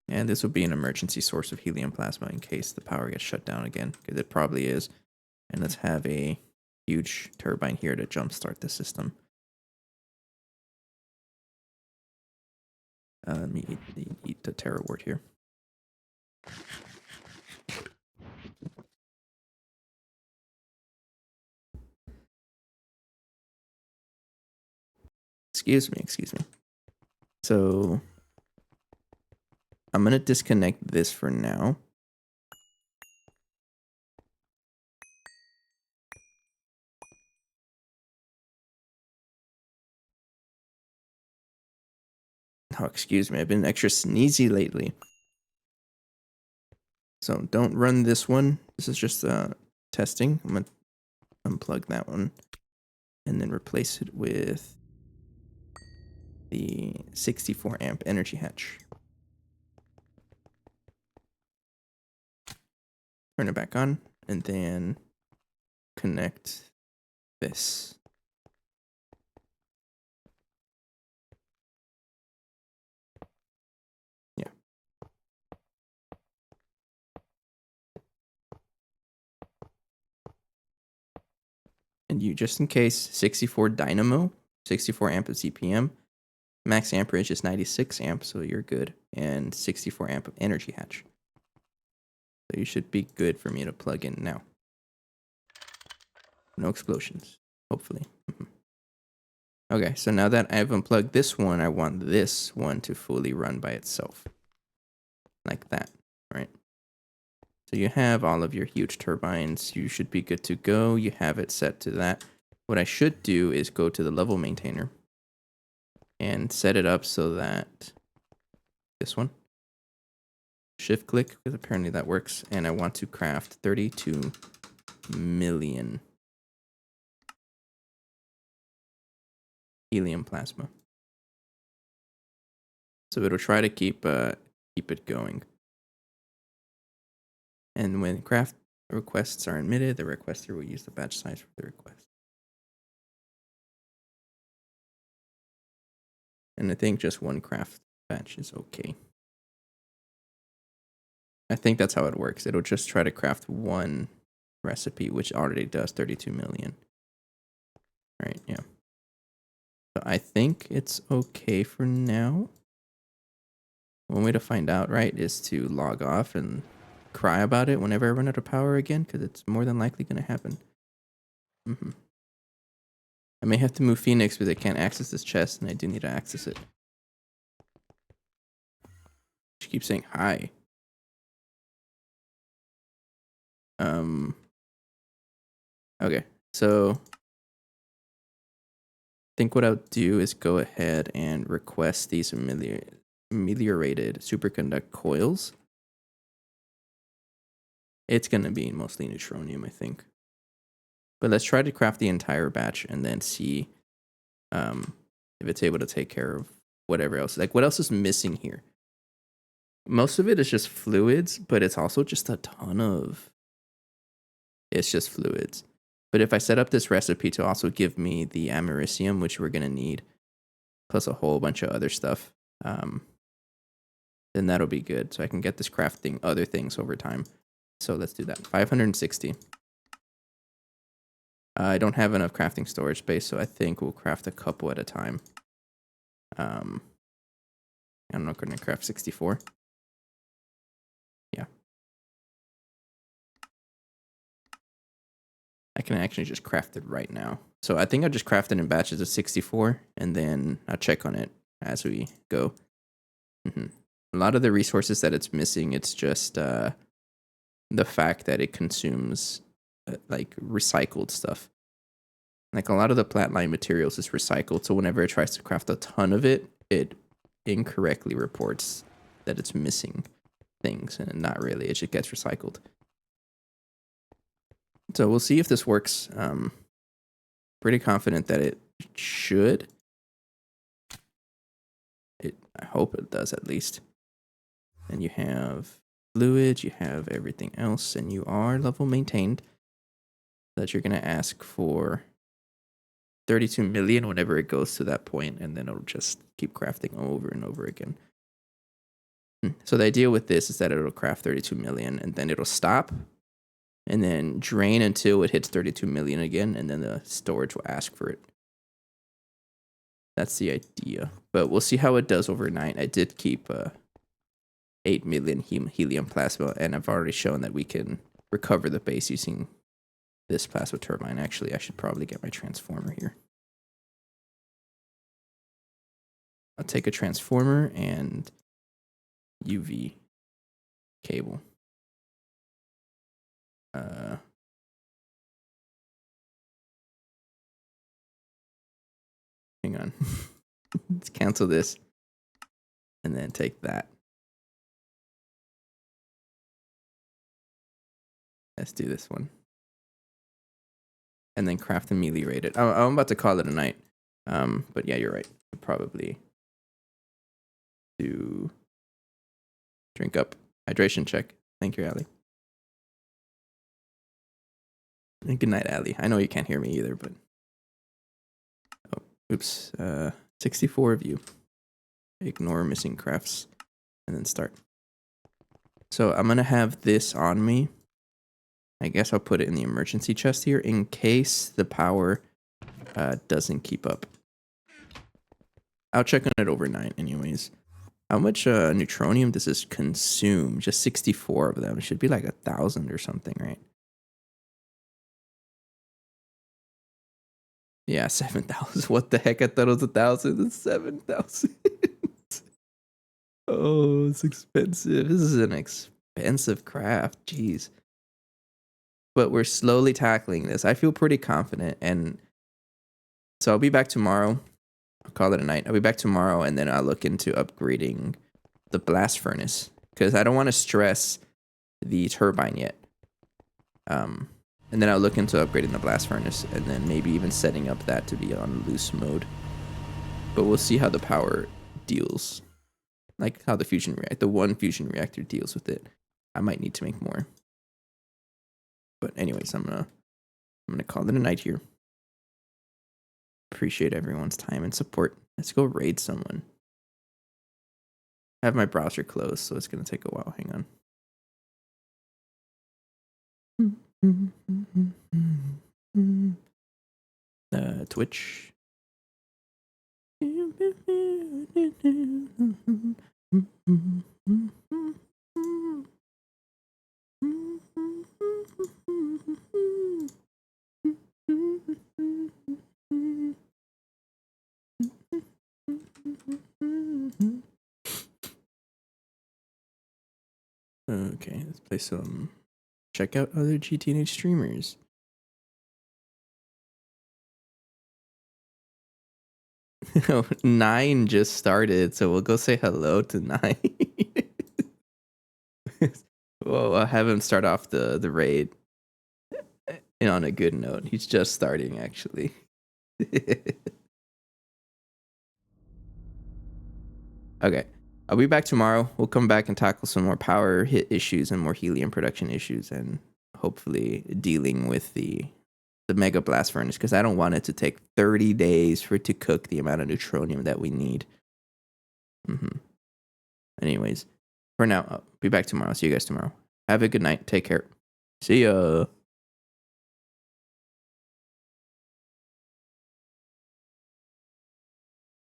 And this will be an emergency source of helium plasma in case the power gets shut down again, because it probably is. And let's have a huge turbine here to jumpstart the system. Let me eat the terror word here. Excuse me. So I'm going to disconnect this for now. Oh, excuse me. I've been extra sneezy lately. So don't run this one. This is just testing. I'm going to unplug that one and then replace it with the 64 amp energy hatch. Turn it back on and then connect this. Yeah. And you, just in case, 64 dynamo, 64 amp of CPM, max amperage is 96 amp, so you're good, and 64 amp of energy hatch. So you should be good for me to plug in now. No explosions, hopefully. Okay, so now that I've unplugged this one, I want this one to fully run by itself. Like that, right? So you have all of your huge turbines. You should be good to go. You have it set to that. What I should do is go to the level maintainer and set it up so that this one, shift click, because apparently that works. And I want to craft 32 million helium plasma. So it'll try to keep it going. And when craft requests are admitted, the requester will use the batch size for the request. And I think just one craft batch is okay. I think that's how it works. It'll just try to craft one recipe, which already does 32 million. Right, yeah. So I think it's okay for now. One way to find out, right, is to log off and cry about it whenever I run out of power again, because it's more than likely going to happen. I may have to move Phoenix because I can't access this chest, and I do need to access it. She keeps saying hi. Okay, so I think what I'll do is go ahead and request these ameliorated superconduct coils. It's going to be mostly neutronium, I think. But let's try to craft the entire batch and then see if it's able to take care of whatever else. Like, what else is missing here? Most of it is just fluids, but it's also just a ton of... It's just fluids. But if I set up this recipe to also give me the americium, which we're going to need, plus a whole bunch of other stuff, then that'll be good. So I can get this crafting other things over time. So let's do that. 560. I don't have enough crafting storage space, so I think we'll craft a couple at a time. I'm not going to craft 64. Yeah. I can actually just craft it right now. So I think I'll just craft it in batches of 64, and then I'll check on it as we go. A lot of the resources that it's missing, it's just the fact that it consumes like recycled stuff. Like a lot of the flatline materials is recycled, so whenever it tries to craft a ton of it, it incorrectly reports that it's missing things, and not really. It just gets recycled. So we'll see if this works. Pretty confident that it should. I hope it does at least. And you have fluids, you have everything else, and you are level maintained. That you're going to ask for 32 million whenever it goes to that point, and then it'll just keep crafting over and over again. So the idea with this is that it'll craft 32 million, and then it'll stop, and then drain until it hits 32 million again, and then the storage will ask for it. That's the idea. But we'll see how it does overnight. I did keep 8 million helium plasma, and I've already shown that we can recover the base using this plasma turbine. Actually, I should probably get my transformer here. I'll take a transformer and UV cable. Hang on. Let's cancel this and then take that. Let's do this one. And then craft ameliorated. I'm about to call it a night. But yeah, you're right. I'll probably do drink up. Hydration check. Thank you, Allie. And good night, Allie. I know you can't hear me either, but oh, oops. 64 of you. Ignore missing crafts and then start. So I'm gonna have this on me. I guess I'll put it in the emergency chest here in case the power doesn't keep up. I'll check on it overnight anyways. How much neutronium does this consume? Just 64 of them. It should be like 1,000 or something, right? Yeah, 7,000. What the heck? I thought it was 1,000. It's 7,000. Oh, it's expensive. This is an expensive craft. Jeez. But we're slowly tackling this. I feel pretty confident. And so I'll be back tomorrow. I'll call it a night. I'll be back tomorrow, and then I'll look into upgrading the blast furnace, because I don't want to stress the turbine yet. And then I'll look into upgrading the blast furnace, and then maybe even setting up that to be on loose mode. But we'll see how the power deals. Like how the one fusion reactor deals with it. I might need to make more. But anyways, I'm gonna call it a night here. Appreciate everyone's time and support. Let's go raid someone. I have my browser closed, so it's gonna take a while. Hang on. Twitch. Okay, let's play some. Check out other GTNH streamers. Nine just started, so we'll go say hello to Nine. Well, I'll have him start off the raid. And on a good note, he's just starting actually. Okay, I'll be back tomorrow. We'll come back and tackle some more power hit issues and more helium production issues, and hopefully dealing with the mega blast furnace, because I don't want it to take 30 days for it to cook the amount of neutronium that we need. Anyways, for now, I'll be back tomorrow. See you guys tomorrow. Have a good night. Take care. See ya.